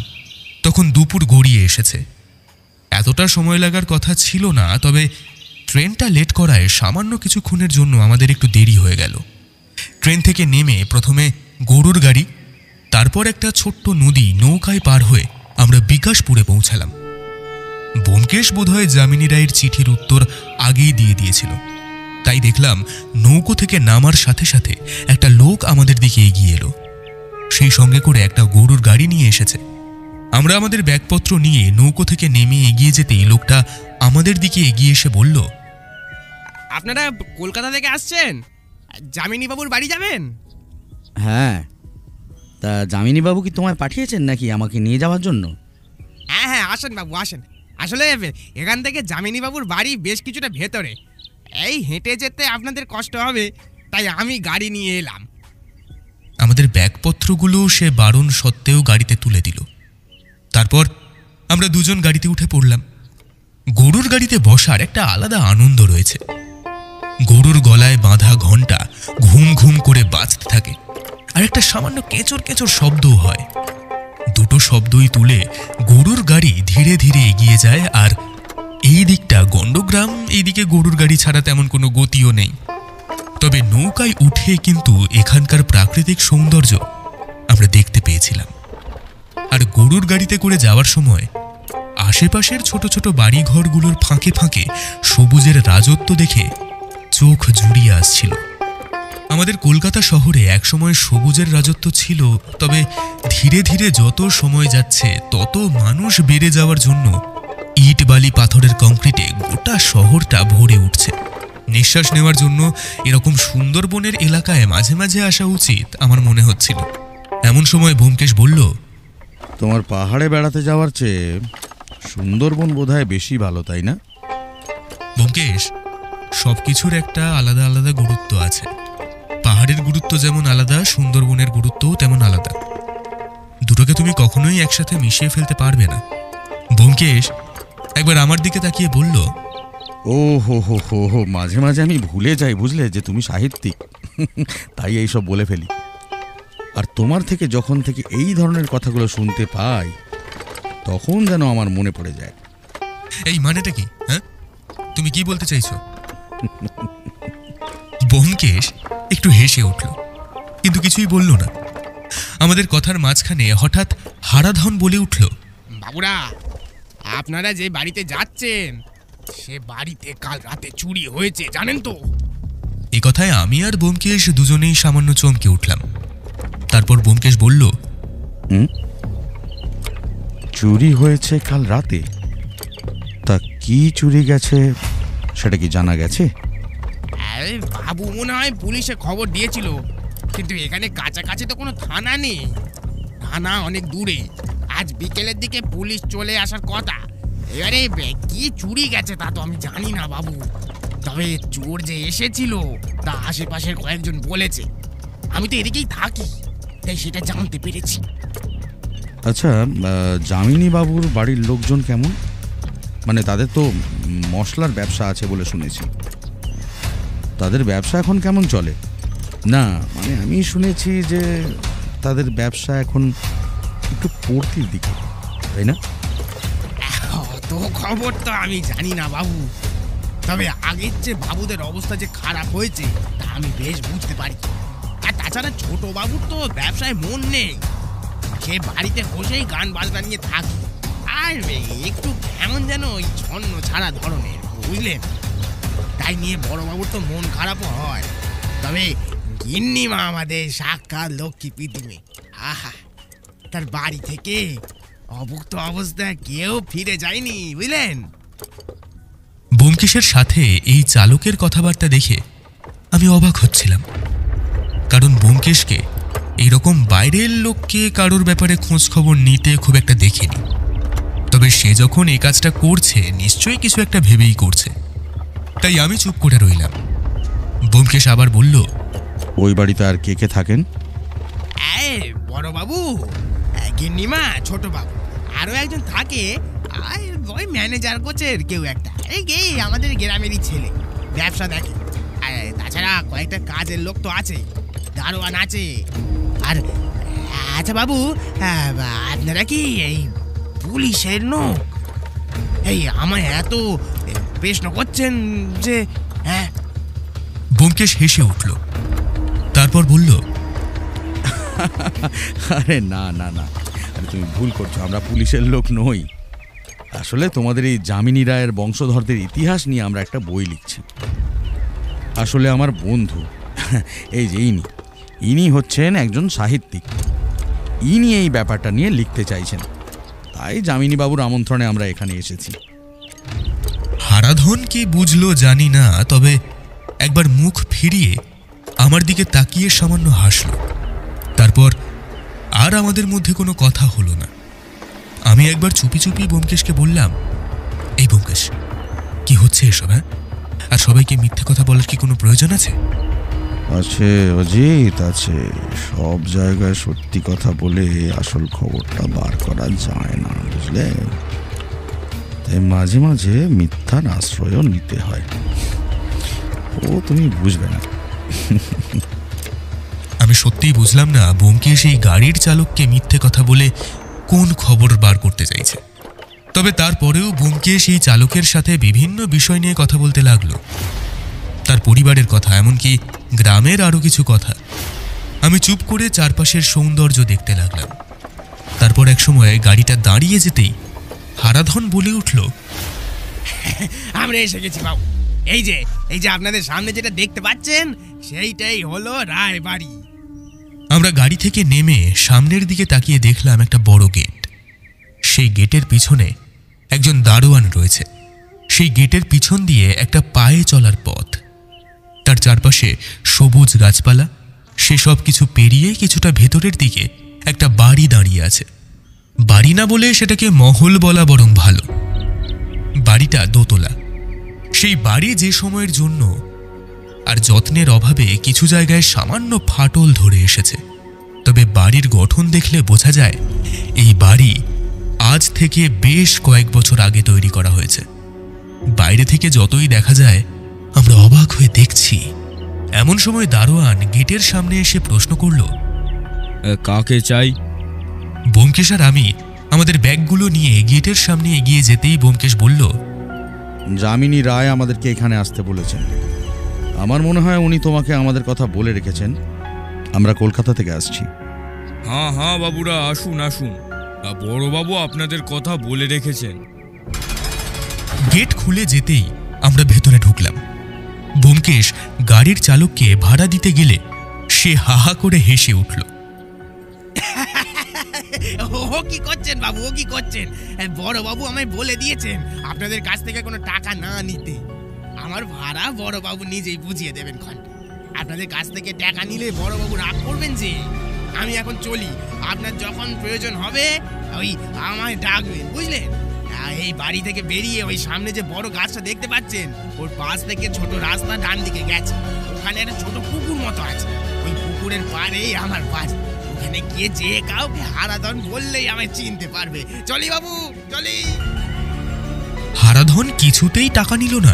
তখন দুপুর গড়িয়ে এসেছে। এতটা সময় লাগার কথা ছিল না, তবে ট্রেনটা লেট করায় সামান্য কিছুক্ষণের জন্য আমাদের একটু দেরি হয়ে গেল। ট্রেন থেকে নেমে প্রথমে গরুর গাড়ি, তারপর একটা ছোট্ট নদী নৌকায় পার হয়ে আমরা বিকাশপুরে পৌঁছালাম। ব্যোমকেশ বোধহয় যামিনী রায়ের চিঠির উত্তর আগেই দিয়ে দিয়েছিল, তাই দেখলাম নৌকো থেকে নামার সাথে সাথে একটা লোক আমাদের দিকে এগিয়ে এলো। সেই সঙ্গে করে একটা গরুর গাড়ি নিয়ে এসেছে। আমরা আমাদের ব্যাগপত্র নিয়ে নৌকো থেকে নেমে এগিয়ে যেতেই লোকটা আমাদের দিকে এগিয়ে এসে বলল, আপনারা কলকাতা থেকে আসছেন? যামিনী বাবুর বাড়ি যাবেন? হ্যাঁ, তা যামিনী বাবু কি তোমায় পাঠিয়েছেন নাকি আমাকে নিয়ে যাওয়ার জন্য? হ্যাঁ হ্যাঁ, আসেন বাবু আসেন। আসলে এখান থেকে যামিনী বাবুর বাড়ি বেশ কিছুটা ভেতরে, এই হেঁটে যেতে আপনাদের কষ্ট হবে, তাই আমি গাড়ি নিয়ে এলাম। আমাদের ব্যাগপত্রগুলো সে বারণ সত্ত্বেও গাড়িতে তুলে দিল। তারপর আমরা দুজন গাড়িতে উঠে পড়লাম। গরুর গাড়িতে বসার একটা আলাদা আনন্দ রয়েছে। গরুর গলায় বাঁধা ঘণ্টা ঘুম ঘুম করে বাজতে থাকে, আর একটা সামান্য কেঁচড় কেঁচড় শব্দও হয়। দুটো শব্দই তুলে গরুর গাড়ি ধীরে ধীরে এগিয়ে যায়। আর এই দিকটা গণ্ডগ্রাম, এইদিকে গরুর গাড়ি ছাড়া তেমন কোনো গতিও নেই। তবে নৌকায় উঠে কিন্তু এখানকার প্রাকৃতিক সৌন্দর্য আমরা দেখতে পেয়েছিলাম। আর গরুর গাড়িতে করে যাওয়ার সময় আশেপাশের ছোট ছোট বাড়িঘরগুলোর ফাঁকে ফাঁকে সবুজের রাজত্ব দেখে চোখ জুড়িয়ে আসছিল। আমাদের কলকাতা শহরে একসময় সবুজের রাজত্ব ছিল, তবে ধীরে ধীরে যত সময় যাচ্ছে তত মানুষ বেড়ে যাওয়ার জন্য ইট বালি পাথরের কংক্রিটে গোটা শহরটা ভরে উঠছে। নিঃশ্বাস নেওয়ার জন্য এরকম সুন্দরবনের এলাকায় মাঝে মাঝে আসা উচিত আমার মনে হচ্ছিল। এমন সময় ব্যোমকেশ বলল, তোমার পাহাড়ে বেড়াতে যাওয়ার চেয়ে সুন্দরবন বোধহয় বেশি ভালো, তাই না? ব্যোমকেশ, সবকিছুর একটা আলাদা আলাদা গুরুত্ব আছে। পাহাড়ের গুরুত্ব যেমন আলাদা, সুন্দরবনের গুরুত্বও তেমন আলাদা। দুটোকে তুমি কখনোই একসাথে মিশিয়ে ফেলতে পারবে না। ব্যোমকেশ একবার আমার দিকে তাকিয়ে বলল, ও হো হো হো হো, মাঝে মাঝে আমি ভুলে যাই, বুঝলে, যে তুমি সাহিত্যিক, তাই এইসব বলে ফেলি। আর তোমার থেকে যখন থেকে এই ধরনের কথাগুলো শুনতে পাই তখন যেন আমার মনে পড়ে যায়। এই মানেটা কি? হ্যাঁ, তুমি কি বলতে চাইছো? ব্যোমকেশ একটু হেসে উঠল, কিন্তু কিছুই বলল না। আমাদের কথার মাঝখানে হঠাৎ হারাধন বলে উঠল, বাবুরা, আপনারা যে বাড়িতে যাচ্ছেন সে বাড়িতে কাল রাতে চুরি হয়েছে, জানেন তো? এ কথায় আমি আর ব্যোমকেশ দুজনেই সামান্য চমকে উঠলাম। তারপর ব্যোমকেশ বলল, চুরি হয়েছে কাল রাতে? তা কি চুরি গেছে সেটা কি জানা গেছে? আরে বাবু, মনে হয় পুলিশে খবর দিয়েছিল, কিন্তু এখানে কাছাকাছি তো কোনো থানা নেই, থানা অনেক দূরে। আজ বিকেলের দিকে পুলিশ চলে আসার কথা। এবারে কি চুরি গেছে তা তো আমি জানি না বাবু। তবে চোর যে এসেছিল তা আশেপাশের কয়েকজন বলেছে। আমি তো এদিকেই থাকি, তাই সেটা জানতে পেরেছি। আচ্ছা, যামিনী বাবুর বাড়ির লোকজন কেমন? মানে তাদের তো মশলার ব্যবসা আছে বলে শুনেছি। তাদের ব্যবসা এখন কেমন চলে? না মানে আমি শুনেছি যে তাদের ব্যবসা এখন একটু পড়তির দিকে, তাই না? অত খবর তো আমি জানি না বাবু, তবে আগের চেয়ে বাবুদের অবস্থা যে খারাপ হয়েছে তা আমি বেশ বুঝতে পারি। আর তাছাড়া ছোট বাবুর তো ব্যবসায় মন নেই, সে বাড়িতে বসেই গান বাজনা নিয়ে থাকে, আর একটু কেমন যেন ওই ছন্ন ছাড়া ধরনের, বুঝলেন? তাই নিয়ে বড় বাবুর তো মন খারাপও হয়। তবে গিন্নিমা আমাদের সাক্ষাৎ লক্ষ্মী পৃথিবী, আহা, তার বাড়ি থেকে অভুক্ত অবস্থায় কেউ ফিরে যায়নি, বুঝলেন? ব্যোমকেশের সাথে এই চালকের কথাবার্তা দেখে আমি অবাক হচ্ছিলাম, কারণ ব্যোমকেশকে এইরকম বাইরের লোককে কারোর ব্যাপারে খোঁজ খবর নিতে খুব একটা দেখিনি। তবে সে যখন এই কাজটা করছে নিশ্চয়ই কিছু একটা ভেবেই করছে, তাই আমি চুপ করে রইলাম। ব্যোমকেশ আবার বলল, ওই বাড়িতে আর কে কে থাকেন? বড় বাবু, গিন্নিমা, ছোট বাবু, আরো একজন থাকে, আর ওই ম্যানেজার কোচের কেউ একটা, এই আমাদের গ্রামেরই ছেলে, ব্যবসা দেখে। আর তাছাড়া কয়েকটা কাজের লোক তো আছে, দারোয়ান আছে। আর আচ্ছা বাবু, আপনারা কি এই পুলিশের লোক? এই আমায় এত প্রশ্ন করছেন যে? হ্যাঁ। ব্যোমকেশ হেসে উঠল, তারপর বলল, আরে না না না, আরে তুমি ভুল করছো, আমরা পুলিশের লোক নই। আসলে তোমাদের এই যামিনী রায়ের বংশধরদের ইতিহাস নিয়ে আমরা একটা বই লিখছি। আসলে আমার বন্ধু, এই যে ইনি হচ্ছেন একজন সাহিত্যিক, ইনি এই ব্যাপারটা নিয়ে লিখতে চাইছেন, তাই যামিনী বাবুর আমন্ত্রণে আমরা এখানে এসেছি। হারাধন কি বুঝলো জানি না, তবে একবার মুখ ফিরিয়ে আমার দিকে তাকিয়ে সামান্য হাসল। তারপর আর আমাদের মধ্যে কোনো কথা হলো না। আমি একবার চুপি চুপি ব্যোমকেশকে বললাম, এই ব্যোমকেশ, কি হচ্ছে এসব? হ্যাঁ, আর সবাইকে মিথ্যে কথা বলার কি কোনো প্রয়োজন আছে? আছে অজিত, আছে। সব জায়গায় সত্যি কথা বলে আসল খবরটা বার করা যায় না, বুঝলে? তাই মাঝে মাঝে মিথ্যার আশ্রয়ও নিতে হয়। ও তুমি বুঝবে না। আমি সত্যিই বুঝলাম না ব্যোমকেশ এই গাড়ির চালককে মিথ্যে কথা বলে কোন খবর বার করতে চাইছে। তবে তারপরেও ব্যোমকেশ এই চালকের সাথে বিভিন্ন বিষয় নিয়ে কথা বলতে লাগলো, তার পরিবারের কথা, এমনকি গ্রামের আরো কিছু কথা। আমি চুপ করে চারপাশের সৌন্দর্য দেখতে লাগলাম। তারপর এক সময় গাড়িটা দাঁড়িয়ে যেতেই হারাধন বলে উঠল, আমরা এসে গেছি বাবু। এই যে আপনাদের সামনে যেটা দেখতে পাচ্ছেন সেইটাই হলো রায় বাড়ি। আমরা গাড়ি থেকে নেমে সামনের দিকে তাকিয়ে দেখলাম একটা বড় গেট। সেই গেটের পিছনে একজন দারোয়ান রয়েছে। সেই গেটের পিছন দিয়ে একটা পায়ে চলার পথ, তার চারপাশে সবুজ গাছপালা। সেসব কিছু পেরিয়ে কিছুটা ভেতরের দিকে একটা বাড়ি দাঁড়িয়ে আছে। বাড়ি না বলে সেটাকে মহল বলা বরং ভালো। বাড়িটা দোতলা। সেই বাড়ি যে সময়ের জন্য আর যত্নের অভাবে কিছু জায়গায় সামান্য ফাটল ধরে এসেছে, তবে বাড়ির গঠন দেখলে বোঝা যায় এই বাড়ি আজ থেকে বেশ কয়েক বছর আগে তৈরি করা হয়েছে। বাইরে থেকে যতই দেখা যায় আমরা অবাক হয়ে দেখছি। এমন সময় দারোয়ান গেটের সামনে এসে প্রশ্ন করল, কাকে চাই? ব্যোমকেশ আর আমি আমাদের ব্যাগগুলো নিয়ে গেটের সামনে এগিয়ে যেতেই ব্যোমকেশ বলল, যামিনী রায় আমাদেরকে এখানে আসতে বলেছেন। আমার মনে হয় উনি তোমাকে আমাদের কথা বলে রেখেছেন। আমরা কলকাতা থেকে আসছি। হ্যাঁ হ্যাঁ বাবুরা, আসুন আসুন, বড়বাবু আপনাদের কথা বলে রেখেছেন। গেট খুলে যেতেই আমরা ভেতরে ঢুকলাম। ব্যোমকেশ গাড়ির চালককে ভাড়া দিতে গেলে সে হাহা করে হেসে উঠল। ও কি করছেন বাবু, ও কি করছেন? বড় বাবু আমায় বলে দিয়েছেন আপনাদের কাছ থেকে কোনো টাকা না নিতে। আমার ভাড়া বড় বাবু নিজেই বুঝিয়ে দেবেন। আপনাদের কাছ থেকে টাকা নিলে বড় বাবু রাগ করবেন যে। আমি এখন চলি, আপনার যখন প্রয়োজন হবে ওই আমায় ডাকবেন, বুঝলেন? এই বাড়ি থেকে বেরিয়ে ওই সামনে যে বড় গাছটা দেখতে পাচ্ছেন, ওর পাশ থেকে ছোট রাস্তা ডান দিকে গেছে। ওখানে একটা ছোট পুকুর মতো আছে, ওই পুকুরের পাড়েই আমার বাড়ি। ওখানে গিয়ে যে কাউকে হারাধন বললেই আমায় চিনতে পারবে। চলি বাবু, চলি। হারাধন কিছুতেই টাকা নিল না।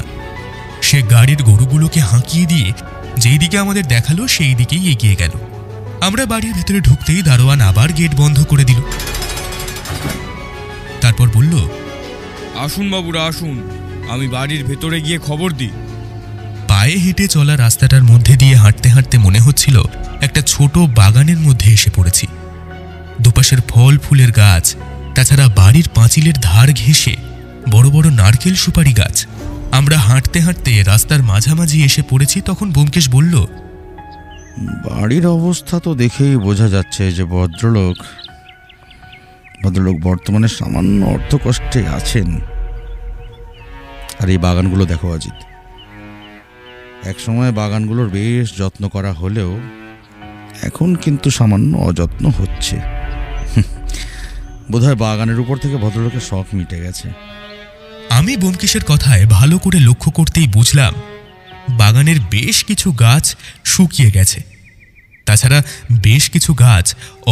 সে গাড়ির গরুগুলোকে হাঁকিয়ে দিয়ে যেই দিকে আমাদের দেখালো সেই দিকেই এগিয়ে গেল। আমরা বাড়ির ভেতরে ঢুকতেই দারোয়ান আবার গেট বন্ধ করে দিল। তারপর বলল, আসুন বাবুরা আসুন, আমি বাড়ির ভেতরে গিয়ে খবর দিই। পায়ে হেঁটে চলা রাস্তাটার মধ্যে দিয়ে হাঁটতে হাঁটতে মনে হচ্ছিল একটা ছোট বাগানের মধ্যে এসে পড়েছি। দুপাশের ফল ফুলের গাছ, তাছাড়া বাড়ির পাঁচিলের ধার ঘেঁষে বড় বড় নারকেল সুপারি গাছ। আমরা হাঁটতে হাঁটতে রাস্তার মাঝামাঝি এসে পড়েছি। তখন ব্যোমকেশ বলল, বাড়ির অবস্থা তো দেখেই বোঝা যাচ্ছে যে ভদ্রলোক বর্তমানে সামান্য অর্থকষ্টে আছেন। আর এই বাগানগুলো দেখো অজিত, একসময় বাগানগুলোর বেশ যত্ন করা হলেও এখন কিন্তু সামান্য অযত্ন হচ্ছে। বোধহয় বাগানের উপর থেকে ভদ্রলোকের শখ মিটে গেছে। আমি ব্যোমকেশের কথায় ভালো করে লক্ষ্য করতেই বুঝলাম বাগানের বেশ কিছু গাছ শুকিয়ে গেছে। তাছাড়া বেশ কিছু গাছ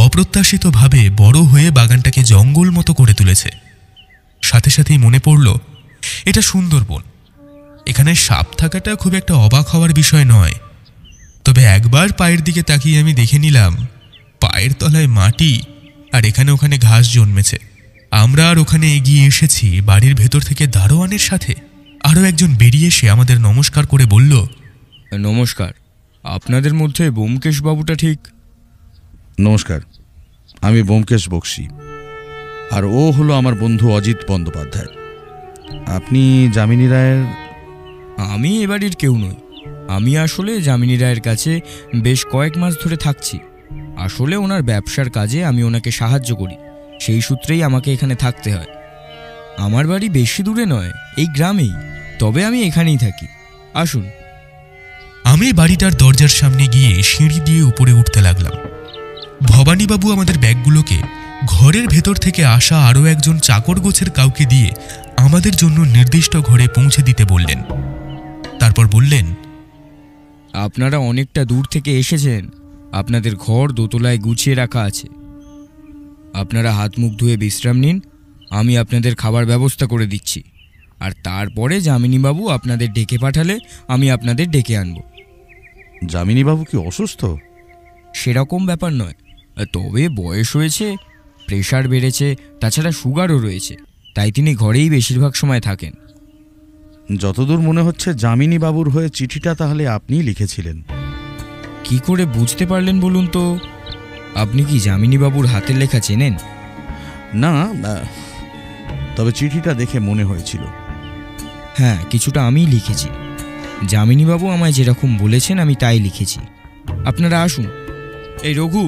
অপ্রত্যাশিতভাবে বড় হয়ে বাগানটাকে জঙ্গল মতো করে তুলেছে। সাথে সাথেই মনে পড়ল এটা সুন্দরবন, এখানে সাপ থাকাটা খুব একটা অবাক হওয়ার বিষয় নয়। তবে একবার পায়ের দিকে তাকিয়ে আমি দেখে নিলাম পায়ের তলায় মাটি আর এখানে ওখানে ঘাস জন্মেছে। আমরা আর ওখানে এগিয়ে এসেছি। বাড়ির ভেতর থেকে দারোয়ানের সাথে আরও একজন বেরিয়ে এসে আমাদের নমস্কার করে বলল, নমস্কার, আপনাদের মধ্যে ব্যোমকেশ বাবুটা ঠিক? নমস্কার, আমি ব্যোমকেশ বক্সী, আর ও হলো আমার বন্ধু অজিত বন্দ্যোপাধ্যায়। আপনি যামিনী রায়ের? আমি এ বাড়ির কেউ নই। আমি আসলে যামিনী রায়ের কাছে বেশ কয়েক মাস ধরে থাকছি। আসলে ওনার ব্যবসার কাজে আমি ওনাকে সাহায্য করি, সেই সূত্রেই আমাকে এখানে থাকতে হয়। আমার বাড়ি বেশি দূরে নয়, এই গ্রামেই, তবে আমি এখানেই থাকি। আসুন। আমি বাড়িটার দরজার সামনে গিয়ে সিঁড়ি দিয়ে উপরে উঠতে লাগলাম। ভবানীবাবু আমাদের ব্যাগগুলোকে ঘরের ভেতর থেকে আসা আরও একজন চাকর গোছের কাউকে দিয়ে আমাদের জন্য নির্দিষ্ট ঘরে পৌঁছে দিতে বললেন। তারপর বললেন, আপনারা অনেকটা দূর থেকে এসেছেন, আপনাদের ঘর দোতলায় গুছিয়ে রাখা আছে। আপনারা হাত মুখ ধুয়ে বিশ্রাম নিন, আমি আপনাদের খাবার ব্যবস্থা করে দিচ্ছি। আর তারপরে যামিনীবাবু আপনাদের ডেকে পাঠালে আমি আপনাদের ডেকে আনব। যামিনীবাবু কি অসুস্থ? সেরকম ব্যাপার নয়, তবে বয়স হয়েছে, প্রেশার বেড়েছে, তাছাড়া সুগারও রয়েছে, তাই তিনি ঘরেই বেশিরভাগ সময় থাকেন। যতদূর মনে হচ্ছে যামিনীবাবুর হয়ে চিঠিটা তাহলে আপনিই লিখেছিলেন। কি করে বুঝতে পারলেন বলুন তো? আপনি কি যামিনীবাবুর হাতের লেখা চেনেন? না, তবে চিঠিটা দেখে মনে হয়েছিল। হ্যাঁ, কিছুটা আমিই লিখেছি। যামিনীবাবু আমায় যেরকম বলেছেন আমি তাই লিখেছি। আপনারা আসুন। এই রঘু,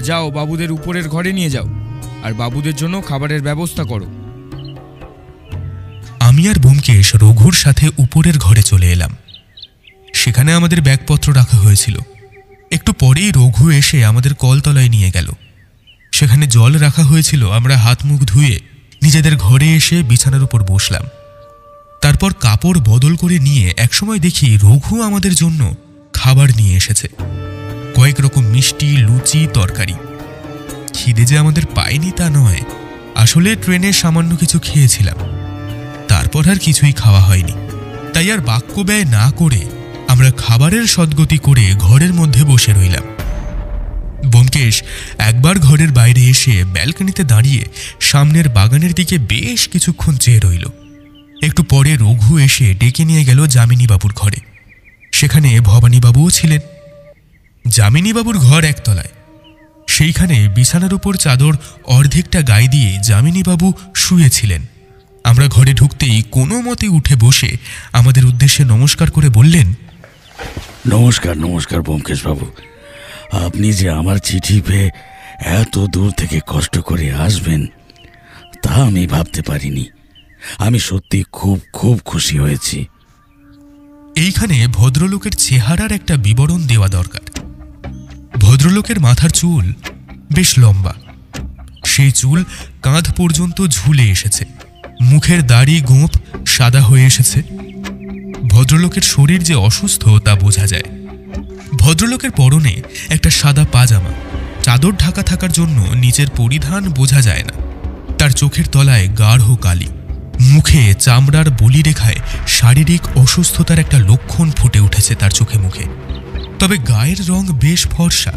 যাও বাবুদের উপরের ঘরে নিয়ে যাও, আর বাবুদের জন্য খাবারের ব্যবস্থা করো। আমি আর ব্যোমকেশ রঘুর সাথে উপরের ঘরে চলে এলাম। সেখানে আমাদের ব্যাগপত্র রাখা হয়েছিল। একটু পরেই রঘু এসে আমাদের কলতলায় নিয়ে গেল। সেখানে জল রাখা হয়েছিল। আমরা হাত মুখ ধুয়ে নিজেদের ঘরে এসে বিছানার উপর বসলাম। তারপর কাপড় বদল করে নিয়ে একসময় দেখি রঘু আমাদের জন্য খাবার নিয়ে এসেছে। কয়েক রকম মিষ্টি, লুচি, তরকারি। খিদে যে আমাদের পায়নি তা নয়, আসলে ট্রেনে সামান্য কিছু খেয়েছিলাম, তারপর আর কিছুই খাওয়া হয়নি। তাই আর বাক্য ব্যয় না করে আমরা খাবারের সদ্গতি করে ঘরের মধ্যে বসে রইলাম। ব্যোমকেশ একবার ঘরের বাইরে এসে ব্যালকনিতে দাঁড়িয়ে সামনের বাগানের দিকে বেশ কিছুক্ষণ চেয়ে রইল। একটু পরে রঘু এসে ডেকে নিয়ে গেল যামিনীবাবুর ঘরে। সেখানে ভবানীবাবুও ছিলেন। যামিনীবাবুর ঘর একতলায়। সেইখানে বিছানার উপর চাদর অর্ধেকটা গায়ে দিয়ে যামিনীবাবু শুয়েছিলেন। আমরা ঘরে ঢুকতেই কোনো মতে উঠে বসে আমাদের উদ্দেশ্যে নমস্কার করে বললেন, নমস্কার নমস্কার ব্যোমকেশ বাবু, আপনি যে আমার চিঠি পেয়ে এত দূর থেকে কষ্ট করে আসবেন তা আমি ভাবতে পারিনি। আমি সত্যি খুব খুব খুশি হয়েছি। এইখানে ভদ্রলোকের চেহারার একটা বিবরণ দেওয়া দরকার। ভদ্রলোকের মাথার চুল বেশ লম্বা। সেই চুল কাঁধ পর্যন্ত ঝুলে এসেছে। মুখের দাড়ি গোঁফ সাদা হয়ে এসেছে। ভদ্রলোকের শরীর যে অসুস্থ তা বোঝা যায়। ভদ্রলোকের পরনে একটা সাদা পাজামা, চাদর ঢাকা থাকার জন্য নিচের পরিধান বোঝা যায় না। তার চোখের তলায় গাঢ় কালি, মুখে চামড়ার বলিরেখায় শারীরিক অসুস্থতার একটা লক্ষণ ফুটে উঠেছে তার চোখে মুখে। তবে গায়ের রং বেশ ফর্সা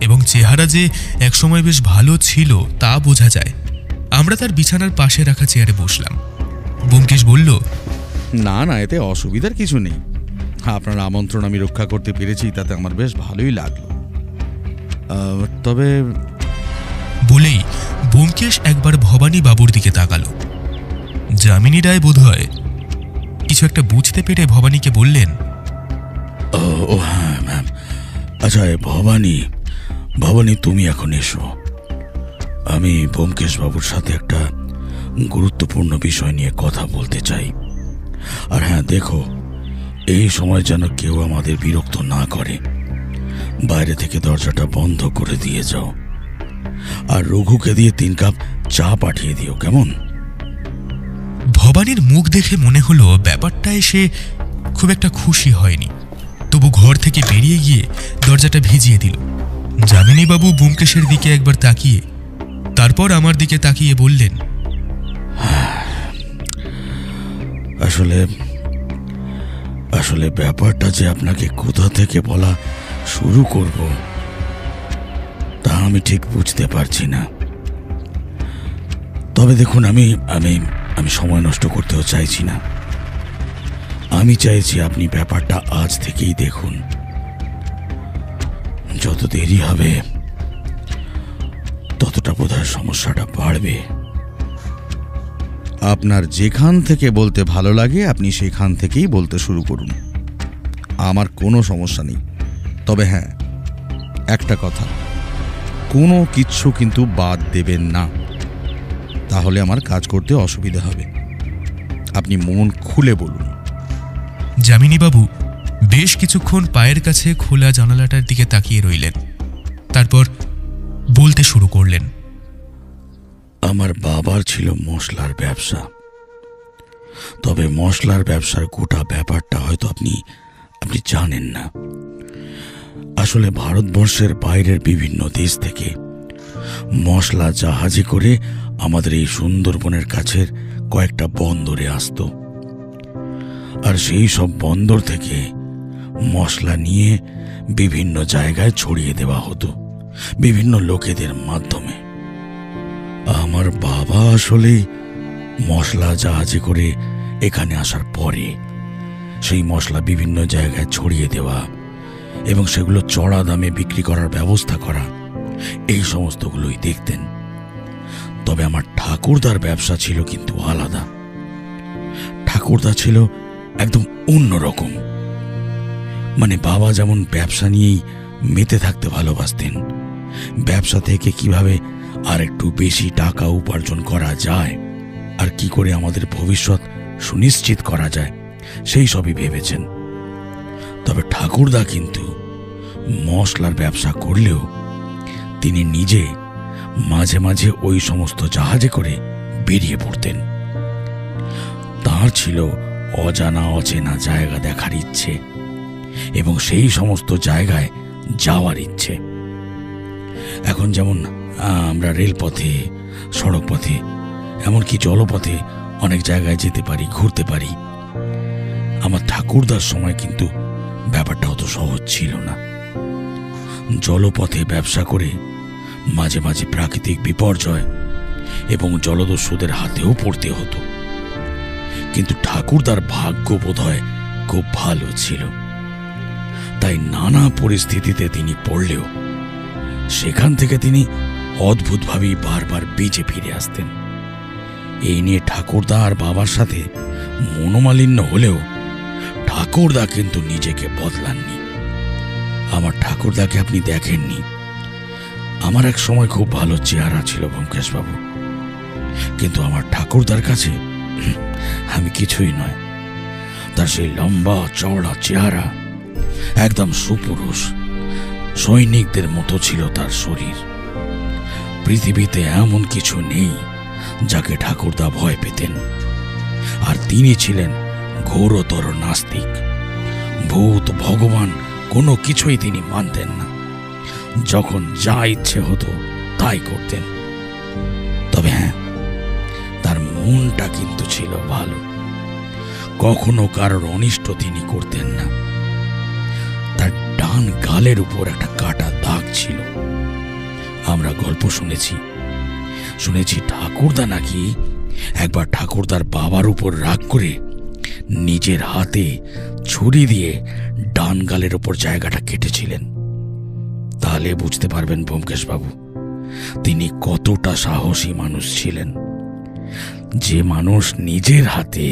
এবং চেহারা যে একসময় বেশ ভালো ছিল তা বোঝা যায়। আমরা তার বিছানার পাশে রাখা চেয়ারে বসলাম। ব্যোমকেশ বলল, না না, এতে অসুবিধার কিছু নেই। আপনার আমন্ত্রণ আমি রক্ষা করতে পেরেছি, তাতে আমার বেশ ভালোই লাগলো। তবে বলেই ব্যোমকেশ একবার ভবানী বাবুর দিকে তাকালো। যামিনী রায় বোধহয় কিছু একটা বুঝতে পেরে ভবানীকে বললেন, ও হ্যাঁ ম্যাম, আচ্ছা ভবানী, ভবানী তুমি এখন এসো। আমি ব্যোমকেশ বাবুর সাথে একটা গুরুত্বপূর্ণ বিষয় নিয়ে কথা বলতে চাই। আর হ্যাঁ দেখো, এই সময় যেন কেউ আমাদের বিরক্ত না করে। বাইরে থেকে দরজাটা বন্ধ করে দিয়ে যাও, আর রঘুকে দিয়ে 3 কাপ চা পাঠিয়ে দিও, কেমন? ভবানীর মুখ দেখে মনে হলো ব্যাপারটায় সে খুব একটা খুশি হয়নি। তবু ঘর থেকে বেরিয়ে গিয়ে দরজাটা ভিজিয়ে দিল। যামিনীবাবু ব্যোমকেশের দিকে একবার তাকিয়ে তারপর আমার দিকে তাকিয়ে বললেন, আসলে আসলে ব্যাপারটা যে আপনাকে কোথা থেকে বলা শুরু করব তা আমি ঠিক বুঝতে পারছি না। তবে দেখুন, আমি আমি আমি সময় নষ্ট করতেও চাইছি না। আমি চাইছি আপনি ব্যাপারটা আজ থেকেই দেখুন। যত দেরি হবে ততটা বোধহয় সমস্যাটা বাড়বে। আপনার যেখান থেকে বলতে ভালো লাগে আপনি সেখান থেকেই বলতে শুরু করুন, আমার কোনো সমস্যা নেই। তবে হ্যাঁ, একটা কথা, কোনো কিচ্ছু কিন্তু বাদ দেবেন না, তাহলে আমার কাজ করতে অসুবিধা হবে। আপনি মন খুলে বলুন। যামিনীবাবু বেশ কিছুক্ষণ পায়ের কাছে খোলা জানালাটার দিকে তাকিয়ে রইলেন। তারপর বলতে শুরু করলেন, আমার বাবার ছিল মশলার ব্যবসা। তবে মশলার ব্যবসার গোটা ব্যাপারটা হয়তো আপনি জানেন না। আসলে ভারতবর্ষের বাইরের বিভিন্ন দেশ থেকে মশলা জাহাজে করে আমাদের এই সুন্দরবনের কাছের কয়েকটা বন্দরে আসতো, আর সেই সব বন্দর থেকে মশলা নিয়ে বিভিন্ন জায়গায় ছড়িয়ে দেওয়া হতো বিভিন্ন লোকেদের মাধ্যমে। আমার বাবা আসলে মশলা জাহাজে করে এখানে আসার পরে সেই মশলা বিভিন্ন জায়গায় ছড়িয়ে দেওয়া এবং সেগুলো চড়া দামে বিক্রি করার ব্যবস্থা করা, এই সমস্তগুলোই দেখতেন। তবে আমার ঠাকুরদার ব্যবসা ছিল কিন্তু আলাদা। ঠাকুরদা ছিল একদম অন্যরকম। মানে বাবা যেমন ব্যবসা নিয়েই মেতে থাকতে ভালোবাসতেন, ব্যবসা থেকে কিভাবে আর একটু বেশি টাকা উপার্জন করা যায় আর কি করে আমাদের ভবিষ্যৎ সুনিশ্চিত করা যায় সেই সবই ভেবেছেন। তবে ঠাকুরদা কিন্তু মশলার ব্যবসা করলেও তিনি নিজে মাঝে মাঝে ওই সমস্ত জাহাজে করে বেরিয়ে পড়তেন। তার ছিল অজানা অচেনা জায়গা দেখার ইচ্ছে এবং সেই সমস্ত জায়গায় যাওয়ার ইচ্ছে। এখন যেমন আমরা রেলপথে, সড়ক পথে, এমনকি জলপথে অনেক জায়গায় যেতে পারি, ঘুরতে পারি। আমার ঠাকুরদার সময় কিন্তু ব্যাপারটা অত সহজ ছিল না। জলপথে ব্যবসা করে মাঝে মাঝে প্রাকৃতিক বিপর্যয় এবং জলদস্যুদের হাতেও পড়তে হতো। কিন্তু ঠাকুরদার ভাগ্য বোধহয় খুব ভালো ছিল, তাই নানা পরিস্থিতিতে তিনি পড়লেও সেখান থেকে তিনি অদ্ভুতভাবেই বারবার বেঁচে ফিরে আসতেন। এই নিয়ে ঠাকুরদা আর বাবার সাথে মনোমালিন্য হলেও ঠাকুরদা কিন্তু নিজেকে বদলাননি। আমার ঠাকুরদাকে আপনি দেখেননি। আমার এক সময় খুব ভালো চেহারা ছিল ব্যোমকেশবাবু, কিন্তু আমার ঠাকুরদার কাছে আমি কিছুই নয়। তার সেই লম্বা চওড়া চেহারা, একদম সুপুরুষ সৈনিকদের মতো ছিল তার শরীর। পৃথিবীতে এমন কিছু নেই যাকে ঠাকুরদা ভয় পেতেন। আর তিনি ছিলেন ঘোরতর নাস্তিক। ভূত ভগবান কোনো কিছুই তিনি মানতেন না। যখন যা ইচ্ছে হতো তাই করতেন। তবে হ্যাঁ, তার মনটা কিন্তু ছিল ভালো। কখনো কারোর অনিষ্ট তিনি করতেন না। তার ডান গালের উপর একটা কাটা দাগ ছিল। আমরা গল্প শুনেছি ঠাকুরদা নাকি একবার ঠাকুরদার বাবার উপর রাগ করে নিজের হাতে ছুরি দিয়ে ডান গালের উপর জায়গাটা কেটেছিলেন। তাহলে বুঝতে পারবেন ব্যোমকেশ বাবু, তিনি কতটা সাহসী মানুষ ছিলেন। যে মানুষ নিজের হাতে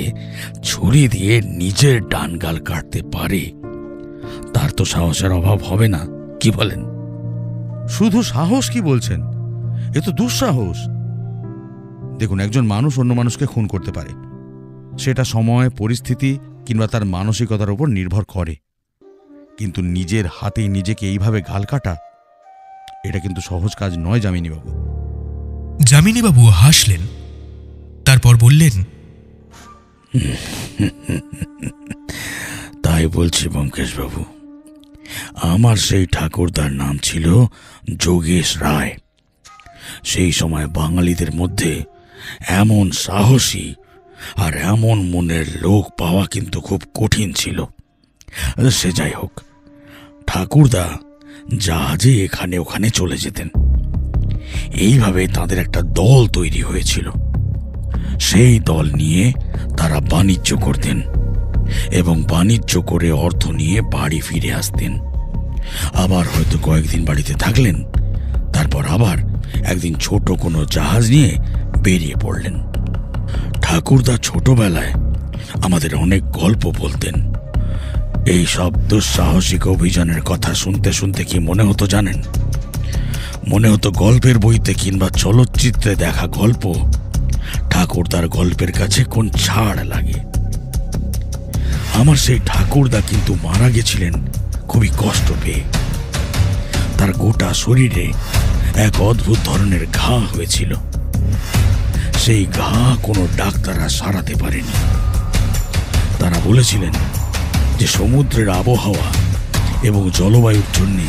ছুরি দিয়ে নিজের ডান গাল কাটতে পারে, তার তো সাহসের অভাব হবে না, কি বলেন? শুধু সাহস কি বলছেন, এ তো দুঃসাহস। দেখুন, একজন মানুষ অন্য মানুষকে খুন করতে পারে, সেটা সময়, পরিস্থিতি কিংবা তার মানসিকতার উপর নির্ভর করে। কিন্তু নিজের হাতেই নিজেকে এইভাবে গাল কাটা, এটা কিন্তু সহজ কাজ নয় যামিনীবাবু। যামিনীবাবু হাসলেন, তারপর বললেন, তাই বলছি ব্যোমকেশ বাবু, আমার সেই ঠাকুরদার নাম ছিল যোগেশ রায়। সেই সময় বাঙালিদের মধ্যে এমন সাহসী আর এমন মনের লোক পাওয়া কিন্তু খুব কঠিন ছিল। সে যাই হোক, ঠাকুরদা জাহাজে এখানে ওখানে চলে যেতেন। এইভাবে তাদের একটা দল তৈরি হয়েছিল। সেই দল নিয়ে তারা বাণিজ্য করতেন এবং বাণিজ্য করে অর্থ নিয়ে বাড়ি ফিরে আসতেন। আবার হয়তো কয়েকদিন বাড়িতে থাকলেন, তারপর আবার একদিন ছোট কোনো জাহাজ নিয়ে বেরিয়ে পড়লেন। ঠাকুরদা ছোটবেলায় আমাদের অনেক গল্প বলতেন। এই সব দুঃসাহসিক অভিযানের কথা শুনতে শুনতে কি মনে হতো জানেন? মনে হতো গল্পের বইতে কিংবা চলচ্চিত্রে দেখা গল্প ঠাকুরদার গল্পের কাছে কোন ছাড় লাগে। আমার সেই ঠাকুরদা কিন্তু মারা গেছিলেন খুবই কষ্ট পেয়ে। তার গোটা শরীরে এক অদ্ভুত ধরনের ঘা হয়েছিল। সেই ঘা কোনো ডাক্তাররা সারাতে পারেনি। তারা বলেছিলেন যে সমুদ্রের আবহাওয়া এবং জলবায়ুর জন্যে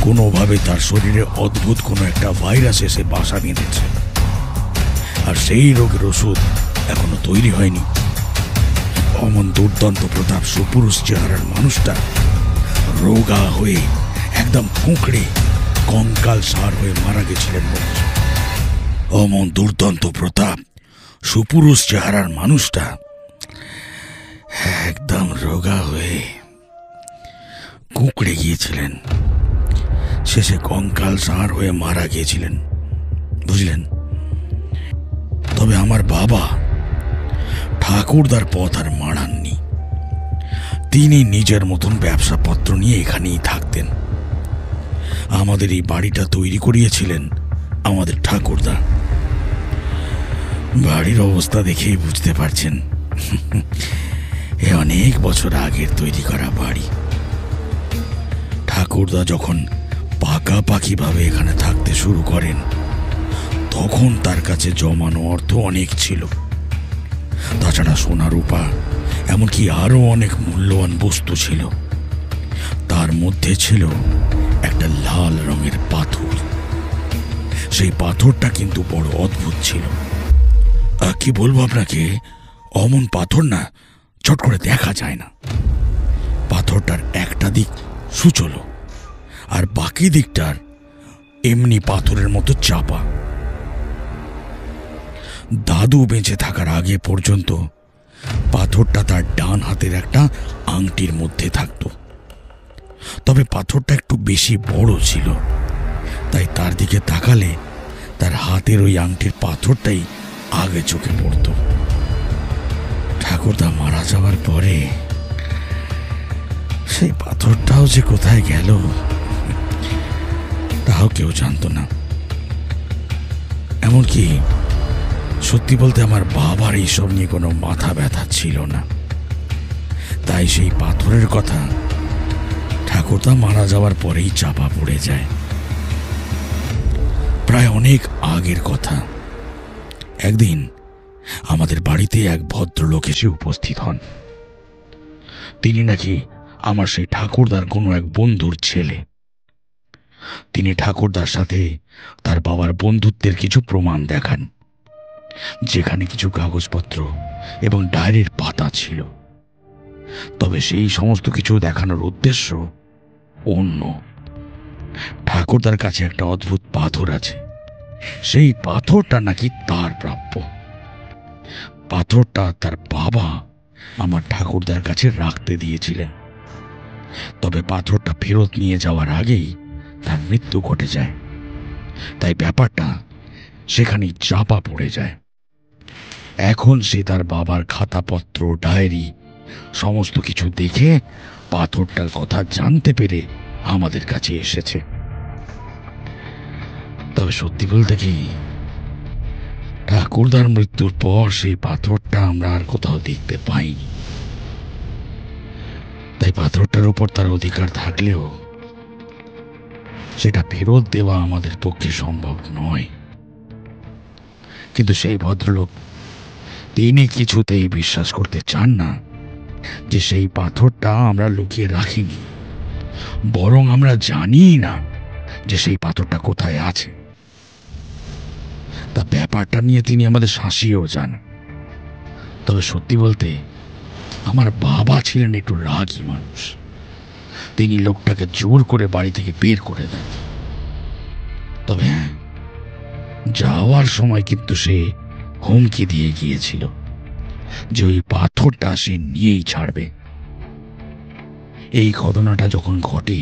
কোনোভাবে তার শরীরে অদ্ভুত কোনো একটা ভাইরাস এসে বাসা বেঁধেছে, আর সেই রোগের ওষুধ এখনো তৈরি হয়নি। অমন দুর্দান্ত প্রতাপ সুপুরুষ চেহারার মানুষটা রোগা হয়ে একদম কুঁকড়ে কঙ্কাল সার হয়ে মারা গেছিলেন। অমন দুর্দান্ত প্রতাপ সুপুরুষ চেহারার মানুষটা একদম রোগা হয়ে কুঁকড়ে গিয়েছিলেন, শেষে কঙ্কাল সার হয়ে মারা গিয়েছিলেন, বুঝলেন? তবে আমার বাবা ঠাকুরদার পথ আর মাড়াননি। তিনি নিজের মতন ব্যবসাপত্র নিয়ে এখানেই থাকতেন। আমাদের এই বাড়িটা তৈরি করিয়েছিলেন আমাদের ঠাকুরদা। বাড়ির অবস্থা দেখেই বুঝতে পারছেন, এ অনেক বছর আগের তৈরি করা বাড়ি। ঠাকুরদা যখন পাকাপাকিভাবে এখানে থাকতে শুরু করেন, তখন তার কাছে জমানো অর্থ অনেক ছিল। তাছাড়া সোনা রূপা এমনকি আরো অনেক মূল্যবান বস্তু ছিল। তার মধ্যে ছিল একটা লাল রঙের পাথর। সেই পাথরটা কিন্তু বড় অদ্ভুত ছিল। কি বলবো আপনাকে, অমন পাথর না চট করে দেখা যায় না। পাথরটার একটা দিক সুচলো আর বাকি দিকটার এমনি পাথরের মতো চাপা। দাদু বেঁচে থাকার আগে পর্যন্ত পাথরটা তার ডান হাতের একটা আংটির মধ্যে থাকতো। তবে পাথরটা একটু বেশি বড় ছিল, তাই তার দিকে তাকালে তার হাতের ওই আংটির পাথরটাই আগে চোখে পড়ত। ঠাকুরদা মারা যাওয়ার পরে সেই পাথরটাও যে কোথায় গেল তাও কেউ জানতো না। এমনকি সত্যি বলতে আমার বাবার এইসব নিয়ে কোনো মাথা ব্যথা ছিল না। তাই সেই পাথরের কথা ঠাকুরদা মারা যাওয়ার পরেই চাপা পড়ে যায়। প্রায় অনেক আগের কথা। একদিন আমাদের বাড়িতে এক ভদ্রলোক এসে উপস্থিত হন। তিনি নাকি আমার সেই ঠাকুরদার কোনো এক বন্ধুর ছেলে। তিনি ঠাকুরদার সাথে তার বাবার বন্ধুত্বের কিছু প্রমাণ দেখান, যেখানে কিছু কাগজপত্র এবং ডায়েরির পাতা ছিল। তবে সেই সমস্ত কিছু দেখানোর উদ্দেশ্য অন্য। ঠাকুরদার কাছে একটা অদ্ভুত পাথর আছে, সেই পাথরটা নাকি তার প্রাপ্য। পাথরটা তার বাবা আমার ঠাকুরদার কাছে রাখতে দিয়েছিলেন। তবে পাথরটা ফেরত নিয়ে যাওয়ার আগেই তার মৃত্যু ঘটে যায়। তাই ব্যাপারটা সেখানেই চাপা পড়ে যায়। এখন সে তার বাবার খাতাপত্র, ডায়েরি সমস্ত কিছু দেখে পাথরটার কথা জানতে পেরে আমাদের কাছে এসেছে। তবে সত্যি বলতে কি, ঠাকুরদার মৃত্যুর পর সেই পাথরটা আমরা আর কোথাও দেখতে পাইনি। তাই পাথরটার উপর তার অধিকার থাকলেও সেটা ফেরত দেওয়া আমাদের পক্ষে সম্ভব নয়। কিন্তু সেই ভদ্রলোক, তিনি কিছুতেই বিশ্বাস করতে চান না যে সেই পাথরটা আমরা লুকিয়ে রাখিনি, বরং আমরা জানি না যে সেই পাথরটা কোথায় আছে। তা ব্যাপারটা নিয়ে তিনি আমাদের শাসিয়েও যান। তবে সত্যি বলতে, আমার বাবা ছিলেন একটু রাগী মানুষ। তিনি লোকটাকে জোর করে বাড়ি থেকে বের করে দেন। তবে হ্যাঁ, যাওয়ার সময় কিন্তু সে হুমকি দিয়ে গিয়েছিল যে ওই পাথরটা সে নিয়েই ছাড়বে। এই ঘটনাটা যখন ঘটে,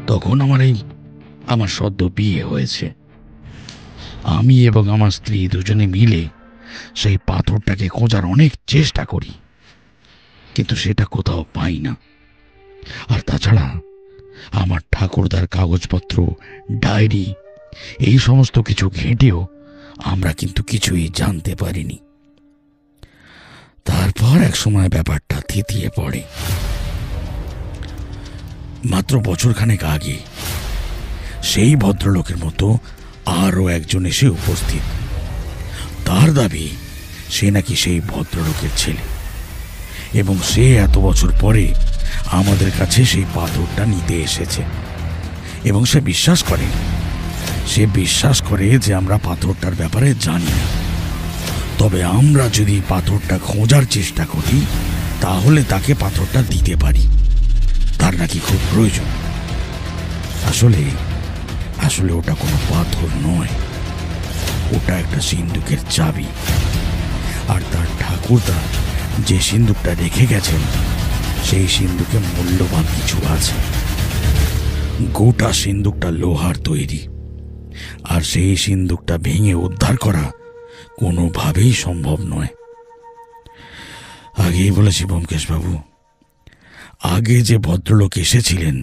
তখন আমার সদ্য বিয়ে হয়েছে। আমি এবং আমার স্ত্রী দুজনে মিলে সেই পাথরটাকে খোঁজার অনেক চেষ্টা করি, কিন্তু সেটা কোথাও পাই না। আর তাছাড়া আমার ঠাকুরদার কাগজপত্র, ডায়েরি এই সমস্ত কিছু ঘেঁটেও আমরা কিন্তু কিছুই জানতে পারিনি। তারপর এক সময় ব্যাপারটা থিতিয়ে পড়ে। মাত্র বছরখানেক আগে সেই ভদ্রলোকের মতো আরও একজন এসে উপস্থিত। তার দাবি সে নাকি সেই ভদ্রলোকের ছেলে, এবং সে এত বছর পরে আমাদের কাছে সেই পাথরটা নিতে এসেছে। এবং সে বিশ্বাস করে যে আমরা পাথরটার ব্যাপারে জানি না। তবে আমরা যদি পাথরটা খোঁজার চেষ্টা করি, তাহলে তাকে পাথরটা দিতে পারি। তার নাকি খুব প্রয়োজন। আসলে ওটা কোনো পাথর নয়, ওটা একটা সিন্দুকের চাবি। আর তার ঠাকুরদা যে সিন্দুকটা রেখে গেছেন, সেই সিন্দুকে মূল্যবান কিছু আছে। গোটা সিন্দুকটা লোহার তৈরি, আর সেই সিন্দুকটা ভেঙে উদ্ধার করা কোনোভাবেই সম্ভব নয়। আগেই বলেছি ব্যোমকেশবাবু, আগে যে ভদ্রলোক এসেছিলেন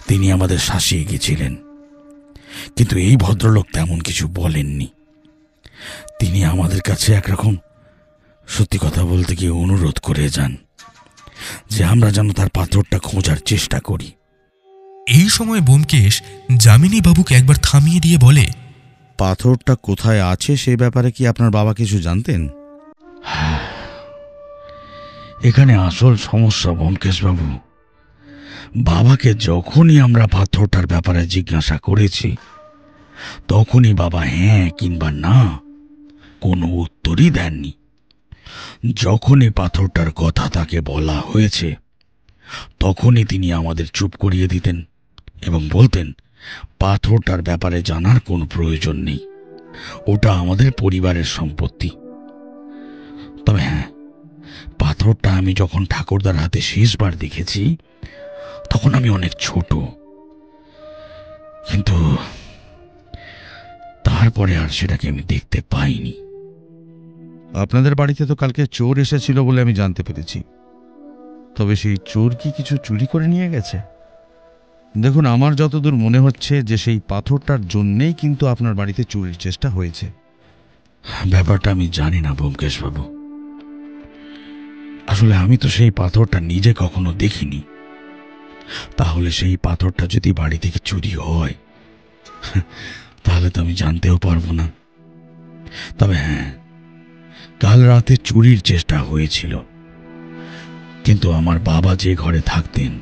তিনি আমাদের শাসিয়ে গেছিলেন, কিন্তু এই ভদ্রলোক তেমন কিছু বলেননি। তিনি আমাদের কাছে একরকম, সত্যি কথা বলতে গিয়ে, অনুরোধ করে যান যে আমরা যেন তার পাথরটা খোঁজার চেষ্টা করি। এই সময় ব্যোমকেশ যামিনী বাবুকে একবার থামিয়ে দিয়ে বলে, পাথরটা কোথায় আছে সে ব্যাপারে কি আপনার বাবা কিছু জানতেন? এখানে আসল সমস্যা ব্যোমকেশবাবু, বাবাকে যখনই আমরা পাথরটার ব্যাপারে জিজ্ঞাসা করেছি, তখনই বাবা হ্যাঁ কিংবা না কোনো উত্তরই দেননি। যখনই পাথরটার কথা তাকে বলা হয়েছে, তখনই তিনি আমাদের চুপ করিয়ে দিতেন এবং বলতেন পাথরটার ব্যাপারে জানার কোনো প্রয়োজন নেই, ওটা আমাদের পরিবারের সম্পত্তি। তবে হ্যাঁ, পাথরটা আমি যখন ঠাকুরদার হাতে শেষবার দেখেছি, তখন আমি অনেক ছোট, কিন্তু তারপরে আর সেটাকে আমি দেখতে পাইনি। আপনাদের বাড়িতে তো কালকে চোর এসেছিল বলে আমি জানতে পেরেছি। তবে সেই চোর কি কিছু চুরি করে নিয়ে গেছে? দেখুন, আমার যতদূর মনে হচ্ছে যে সেই পাথরটার জন্যেই কিন্তু আপনার বাড়িতে চুরির চেষ্টা হয়েছে। ব্যাপারটা আমি জানি না ব্যোমকেশবাবু। আসলে আমি তো সেই পাথরটা নিজে কখনো দেখিনি। তাহলে সেই পাথরটা যদি বাড়ি থেকে চুরি হয়, তাহলে তো আমি জানতেও পারবো না। তবে হ্যাঁ, কাল রাতে চুরির চেষ্টা হয়েছিল, কিন্তু আমার বাবা যে ঘরে থাকতেন,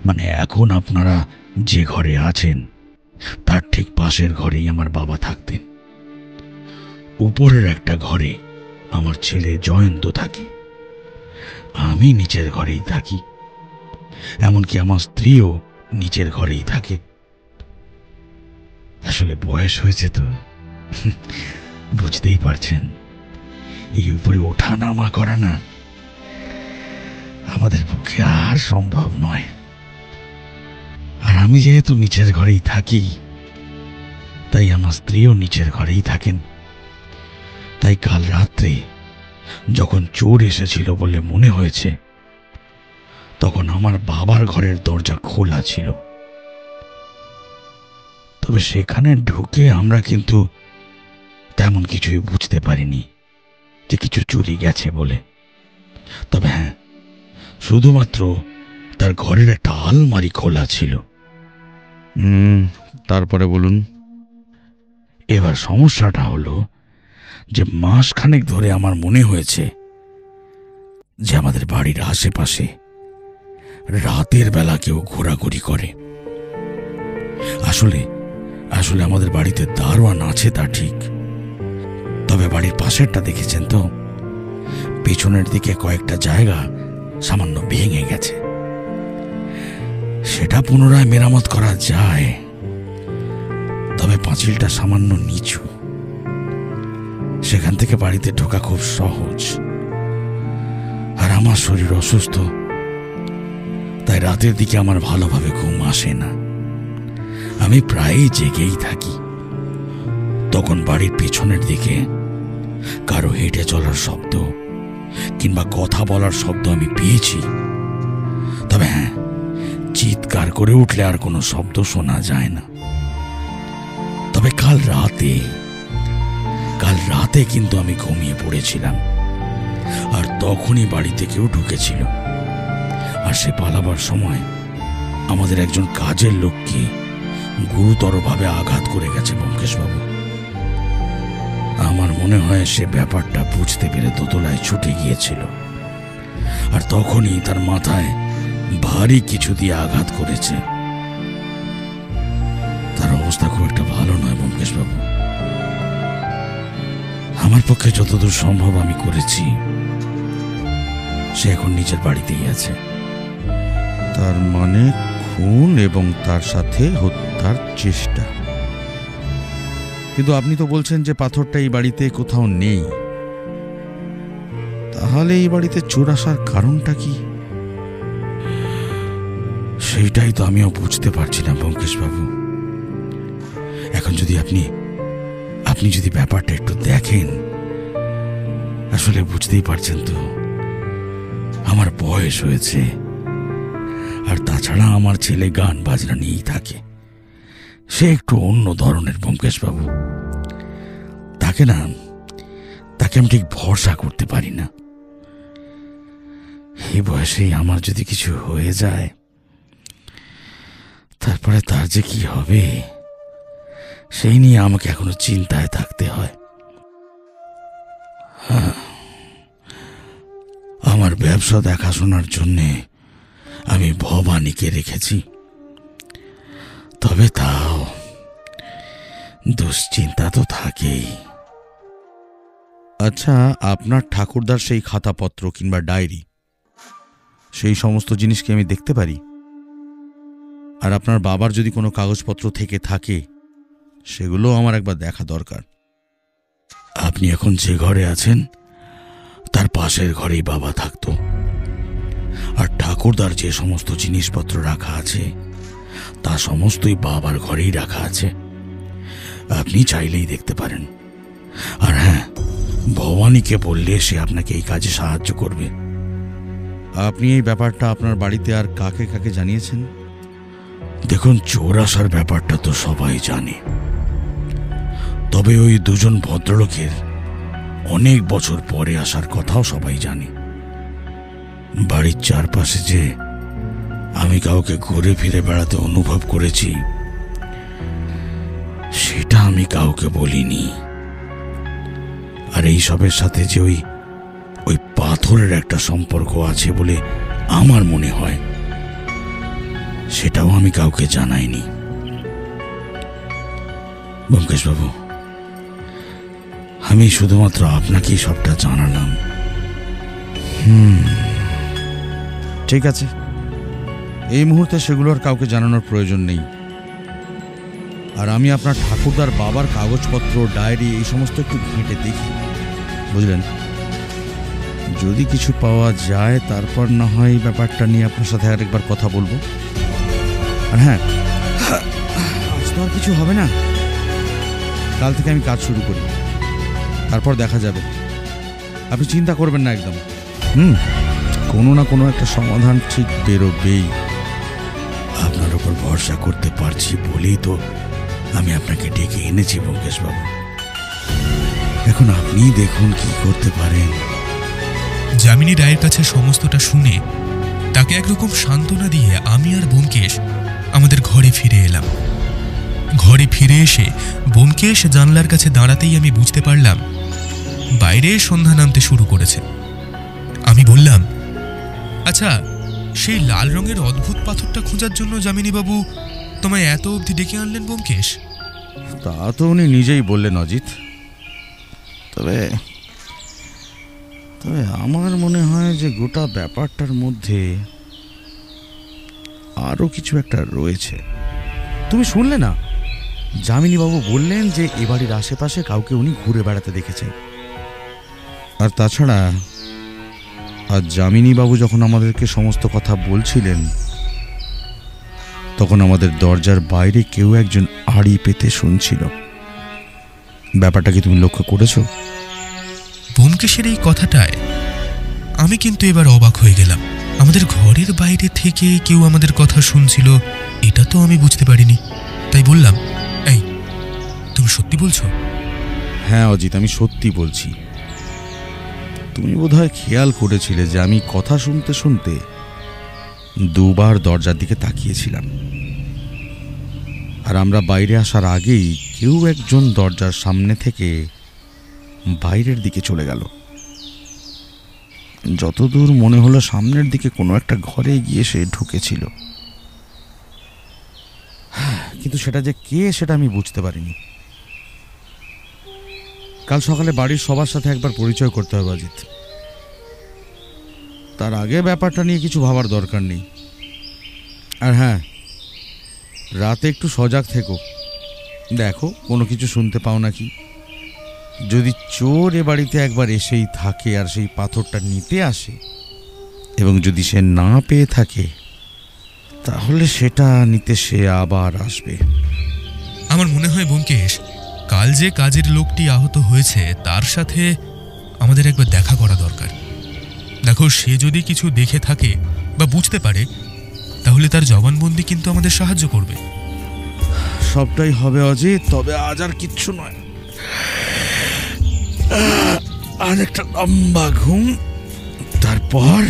মানে এখন আপনারা যে ঘরে আছেন তার ঠিক পাশের ঘরেই আমার বাবা থাকতেন। উপরের একটা ঘরে আমার ছেলে জয়ন্ত থাকে, আমি নিচের ঘরেই থাকি, এমনকি আমার স্ত্রীও নিচের ঘরেই থাকে। আসলে বয়স হয়েছে তো, বুঝতেই পারছেন, এই উপরে ওঠা নামা করা না আমাদের পক্ষে আর সম্ভব নয়। আর আমি যেহেতু নিচের ঘরেই থাকি, তাই আমার স্ত্রীও নিচের ঘরেই থাকেন। তাই কাল রাত্রে যখন চোর এসেছিল বলে মনে হয়েছে, তখন আমার বাবার ঘরের দরজা খোলা ছিল। তবে সেখানে ঢুকে আমরা কিন্তু তেমন কিছুই বুঝতে পারিনি যে কিছু চুরি গেছে বলে। তবে হ্যাঁ, শুধুমাত্র তার ঘরের একটা আলমারি খোলা ছিল। তারপরে বলুন। এবার সমস্যাটা হলো যে মাসখানেক ধরে আমার মনে হয়েছে যে আমাদের বাড়ির আশেপাশে রাতের বেলা কেউ ঘোরাঘুরি করে। আসলে আসলে আমাদের বাড়িতে দারোয়ান আছে তা ঠিক, তবে বাড়ির পাশেরটা দেখেছেন তো, পেছনের দিকে কয়েকটা জায়গা সামান্য ভেঙে গেছে। সেটা পুনরায় মেরামত করা যায়, তবে পাঁচিলটা সামান্য নিচু, সেখান থেকে বাড়িতে ঢোকা খুব সহজ। আর আমার শরীর অসুস্থ, তাই রাতের দিকে আমার ভালোভাবে ঘুম আসে না, আমি প্রায়ই জেগেই থাকি। তখন বাড়ির পেছনের দিকে কারো হেঁটে চলার শব্দ কিংবা কথা বলার শব্দ আমি পেয়েছি। তবে হ্যাঁ, চিৎকার করে উঠলে আর কোনো শব্দ শোনা যায় না। তবে কাল রাতে কিন্তু আমি ঘুমিয়ে পড়েছিলাম, আর তখনই বাড়িতে কেউ ঢুকেছিল। আর সে পালাবার সময় আমাদের একজন কাজের লোককে গুরুতরভাবে আঘাত করে গেছে ব্যোমকেশবাবু। আমার মনে হয় সে ব্যাপারটা বুঝতে পেরে দোতলায় ছুটে গিয়েছিল, আর তখনই তার মাথায় ভারী কিছু দিয়ে আঘাত করেছে। তার অবস্থা খুব একটা ভালো নয় ব্যোমকেশবাবু। আমার পক্ষে যতদূর সম্ভব আমি করেছি। সে এখন নিজের বাড়িতেই আছে। তার মানে খুন এবং তার সাথে হত্যার চেষ্টা। কিন্তু আপনি তো বলছেন যে পাথরটা এই বাড়িতে কোথাও নেই, তাহলে এই বাড়িতে চোর আসার কারণটা কি? সেইটাই তো আমিও বুঝতে পারছি না ব্যোমকেশবাবু। এখন যদি আপনি যদি ব্যাপারটা একটু দেখেন, আসলে বুঝতেই পারছেন তো, আমার বয়স হয়েছে, আর তাছাড়া আমার ছেলে গান বাজনা নিয়েই থাকে। সে একটু অন্য ধরনের ব্যোমকেশবাবু। তাকে আমি ঠিক ভরসা করতে পারি না। এই বয়সেই আমার যদি কিছু হয়ে যায়, তারপরে তার যে কি হবে সেই নিয়ে আমাকে এখনো চিন্তায় থাকতে হয়। আমার ব্যবসা দেখাশোনার জন্যে আমি ভবানীকে রেখেছি, তবে তাও দুশ্চিন্তা তো থাকেই। আচ্ছা, আপনার ঠাকুরদার সেই খাতাপত্র কিংবা ডায়েরি, সেই সমস্ত জিনিস কি আমি দেখতে পারি? আর আপনার বাবার যদি কোনো কাগজপত্র থেকে থাকে, সেগুলো আমার একবার দেখা দরকার। আপনি এখন যে ঘরে আছেন তার পাশের ঘরেই বাবা থাকতো, আর ঠাকুরদার যে সমস্ত জিনিসপত্র রাখা আছে তা সমস্তই বাবার ঘরেই রাখা আছে। আপনি চাইলেই দেখতে পারেন। আর হ্যাঁ, ভবানীকে বললে সে আপনাকে এই কাজে সাহায্য করবে। আপনি এই ব্যাপারটা আপনার বাড়িতে আর কাকে কাকে জানিয়েছেন? দেখুন, চোর আসার ব্যাপারটা তো সবাই জানে, তবে ওই দুজন ভদ্রলোকের অনেক বছর পরে আসার কথাও সবাই জানে। বাড়ির চারপাশে যে আমি কাউকে ঘুরে ফিরে বেড়াতে অনুভব করেছি, সেটা আমি কাউকে বলিনি। আর এই সবের সাথে যে ওই পাথরের একটা সম্পর্ক আছে বলে আমার মনে হয়, সেটাও আমি কাউকে জানাইনি। ব্যোমকেশবাবু, আমি শুধুমাত্র আপনাকেই সবটা জানালাম। ঠিক আছে, এই মুহূর্তে সেগুলো আর কাউকে জানানোর প্রয়োজন নেই। আর আমি আপনার ঠাকুরদার বাবার কাগজপত্র, ডায়েরি এই সমস্ত একটু ঘেঁটে দেখি, বুঝলেন? যদি কিছু পাওয়া যায় তারপর না হয় ব্যাপারটা নিয়ে আপনার সাথে আরেকবার কথা বলবো। আর হ্যাঁ, আজ তো আর কিছু হবে না, কাল থেকে আমি কাজ শুরু করি, তারপর দেখা যাবে। আপনি চিন্তা করবেন না একদম। কোনো না কোনো একটা সমাধান ঠিক বেরোবেই। আপনার উপর ভরসা করতে পারছি বলেই তো আমি আপনাকে ডেকে এনেছি ব্যোমকেশবাবু। এখন আপনি দেখুন কি করতে পারেন। যামিনী রায়ের কাছে সমস্তটা শুনে তাকে একরকম সান্ত্বনা দিয়ে আমি আর ব্যোমকেশ আমাদের ঘরে ফিরে এলাম। ঘরে ফিরে এসে ব্যোমকেশ জানলার কাছে দাঁড়াতেই আমি বুঝতে পারলাম বাইরে সন্ধ্যা নামতে শুরু করেছে। আমি বললাম, আচ্ছা, সেই লাল রঙের অদ্ভুত পাথরটা খোঁজার জন্য যামিনীবাবু তোমায় এত অবধি ডেকে আনলেন ব্যোমকেশ? তা তো উনি নিজেই বললেন অজিত। তবে আমার মনে হয় যে গোটা ব্যাপারটার মধ্যে আরো কিছু একটা রয়েছে। তুমি শুনলে না, যামিনীবাবু বললেন যে এ বাড়ির আশেপাশে কাউকে উনি ঘুরে বেড়াতে দেখেছেন। আর তাছাড়া আজ যামিনীবাবু যখন আমাদেরকে সমস্ত কথা বলছিলেন, তখন আমাদের দরজার বাইরে কেউ একজন আড়ি পেতে শুনছিল। ব্যাপারটা কি তুমি লক্ষ্য করেছো? ব্যোমকেশের এই কথাটায় আমি কিন্তু এবার অবাক হয়ে গেলাম। আমাদের ঘরের বাইরে থেকে কেউ আমাদের কথা শুনছিল, এটা তো আমি বুঝতে পারিনি। তাই বললাম, এই, তুমি সত্যি বলছো? হ্যাঁ অজিত, আমি সত্যি বলছি। তুমি বোধহয় খেয়াল করেছিলে যে আমি কথা শুনতে শুনতে দুবার দরজার দিকে তাকিয়েছিলাম। আর আমরা বাইরে আসার আগেই কেউ একজন দরজার সামনে থেকে বাইরের দিকে চলে গেল। যতদূর মনে হলো সামনের দিকে কোনো একটা ঘরে গিয়ে সে ঢুকেছিল, কিন্তু সেটা যে কে সেটা আমি বুঝতে পারিনি। কাল সকালে বাড়ির সবার সাথে একবার পরিচয় করতে হবে অজিত। তার আগে ব্যাপারটা নিয়ে কিছু ভাবার দরকার নেই। আর হ্যাঁ, রাতে একটু সজাগ থেকো, দেখো কোনো কিছু শুনতে পাও নাকি। যদি চোর এ বাড়িতে একবার এসেই থাকে আর সেই পাথরটা নিতে আসে, এবং যদি সে না পেয়ে থাকে, তাহলে সেটা নিতে সে আবার আসবে। আমার মনে হয় ব্যোমকেশ, কাল যে কাজের লোকটি আহত হয়েছে তার সাথে আমাদের একবার দেখা করা দরকার। দেখো, সে যদি কিছু দেখে থাকে বা বুঝতে পারে, তাহলে তার জবানবন্দি কিন্তু আমাদের সাহায্য করবে। সবটাই হবে অজিত, তবে আজ আর কিচ্ছু নয়। আর একটা লম্বা ঘুম, তারপর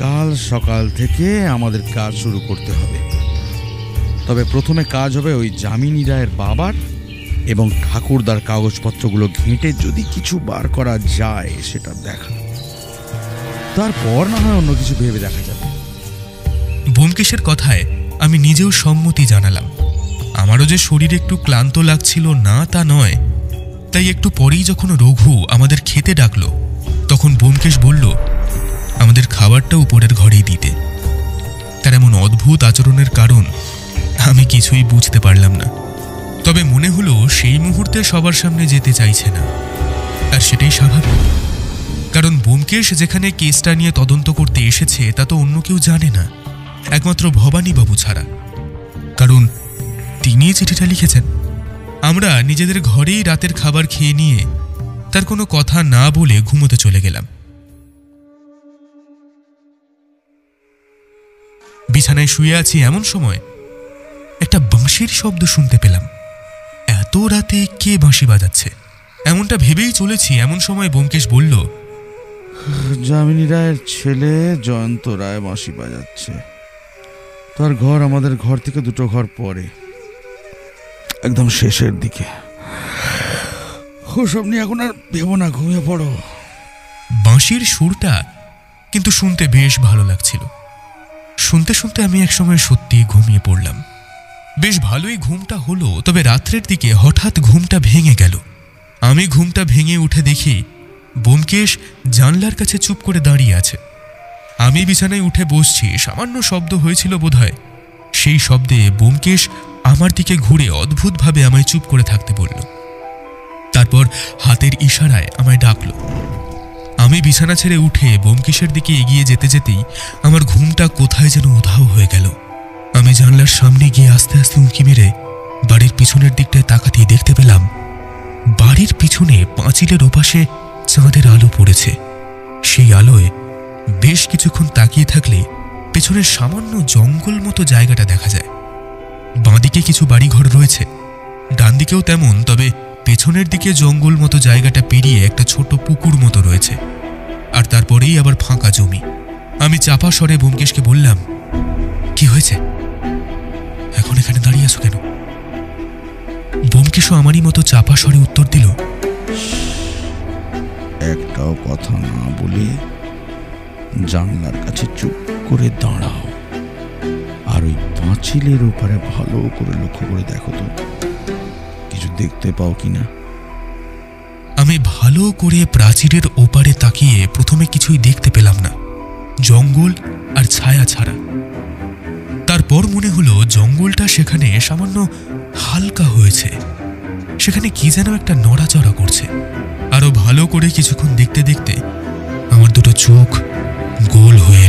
কাল সকাল থেকে আমাদের কাজ শুরু করতে হবে। তবে প্রথমে কাজ হবে ওই যামিনী রায়ের বাবার এবং ঠাকুরদার কাগজপত্রগুলো ঘেঁটে যদি কিছু বার করা যায় সেটা দেখা। তারপর না হয় অন্য কিছু ভেবে দেখা যাবে। ব্যোমকেশের কথায় আমি নিজেও সম্মতি জানালাম। আমারও যে শরীর একটু ক্লান্ত লাগছিল না তা নয়। তাই একটু পরেই যখন রঘু আমাদের খেতে ডাকলো, তখন ব্যোমকেশ বলল আমাদের খাবারটা উপরের ঘরেই দিতে। তার এমন অদ্ভুত আচরণের কারণ আমি কিছুই বুঝতে পারলাম না। তবে মনে হলো সেই মুহূর্তে সবার সামনে যেতে চাইছে না। আর সেটাই স্বাভাবিক, কারণ ব্যোমকেশ যেখানে কেসটা নিয়ে তদন্ত করতে এসেছে তা তো অন্য কেউ জানে না, একমাত্র ভবানীবাবু ছাড়া। কারণ তিনি চিঠিটা লিখেছেন। আমরা নিজেদের ঘরেই রাতের খাবার খেয়ে নিয়ে তার কোনো কথা না বলে ঘুমোতে চলে গেলাম। বিছানায় শুয়ে আছি, এমন সময় একটা বাঁশির শব্দ শুনতে পেলাম। এত রাতে কে বাঁশি বাজাচ্ছে এমনটা ভেবেই চলেছি, এমন সময় ব্যোমকেশ বলল, যামিনী রায়ের ছেলে জয়ন্ত রায় বাঁশি বাজাচ্ছে। তার ঘর আমাদের ঘর থেকে 2 ঘর পরে, একদম শেষের দিকে। ওসব নিয়ে এখন আর ভেবো না, ঘুমিয়ে পড়ো। বাঁশির সুরটা কিন্তু শুনতে বেশ ভালো লাগছিল। শুনতে শুনতে আমি একসময় সত্যি ঘুমিয়ে পড়লাম। বেশ ভালোই ঘুমটা হলো, তবে রাত্রের দিকে হঠাৎ ঘুমটা ভেঙে গেল। আমি ঘুমটা ভেঙে উঠে দেখি ব্যোমকেশ জানলার কাছে চুপ করে দাঁড়িয়ে আছে। আমি বিছানায় উঠে বসছি, সামান্য শব্দ হয়েছিল বোধহয়। সেই শব্দে ব্যোমকেশ আমার দিকে ঘুরে অদ্ভুতভাবে আমায় চুপ করে থাকতে বলল। তারপর হাতের ইশারায় আমায় ডাকল। আমি বিছানা ছেড়ে উঠে ব্যোমকেশের দিকে এগিয়ে যেতে যেতেই আমার ঘুমটা কোথায় যেন উধাও হয়ে গেল। আমি জানলার সামনে গিয়ে আস্তে আস্তে উঁকি মেরে বাড়ির পিছনের দিকটায় তাকাতেই দেখতে পেলাম বাড়ির পিছনে পাঁচিলের ওপাশে চাঁদের আলো পড়েছে। সেই আলোয় বেশ কিছুক্ষণ তাকিয়ে থাকলে পেছনের সামান্য জঙ্গল মতো জায়গাটা দেখা যায়। বাঁদিকে কিছু বাড়িঘর রয়েছে, ডান দিকেও তেমন, তবে পেছনের দিকে জঙ্গল মতো জায়গাটা পেরিয়ে একটা ছোট পুকুর মতো রয়েছে, আর তারপরেই আবার ফাঁকা জমি। আমি চাপা স্বরে ব্যোমকেশকে বললাম, কি হয়েছে, এখন এখানে দাঁড়িয়ে আছো কেন? ব্যোমকেশও আমারই মতো চাপা স্বরে উত্তর দিল, একটাও কথা না বলে জানলার কাছে চুপ করে দাঁড়াও, আর ওই পাঁচিলের ওপারে ভালো করে লক্ষ্য করে দেখো তো কিছু দেখতে পাও কিনা। আমি ভালো করে প্রাচীরের ওপারে তাকিয়ে প্রথমে কিছুই দেখতে পেলাম না, জঙ্গল আর ছায়া ছাড়া। তারপর মনে হলো জঙ্গলটা সেখানে সামান্য হালকা হয়েছে, সেখানে কি যেন একটা নড়াচড়া করছে। আরো ভালো করে কিছুক্ষণ দেখতে দেখতে আমার দুটো চোখ গোল হয়ে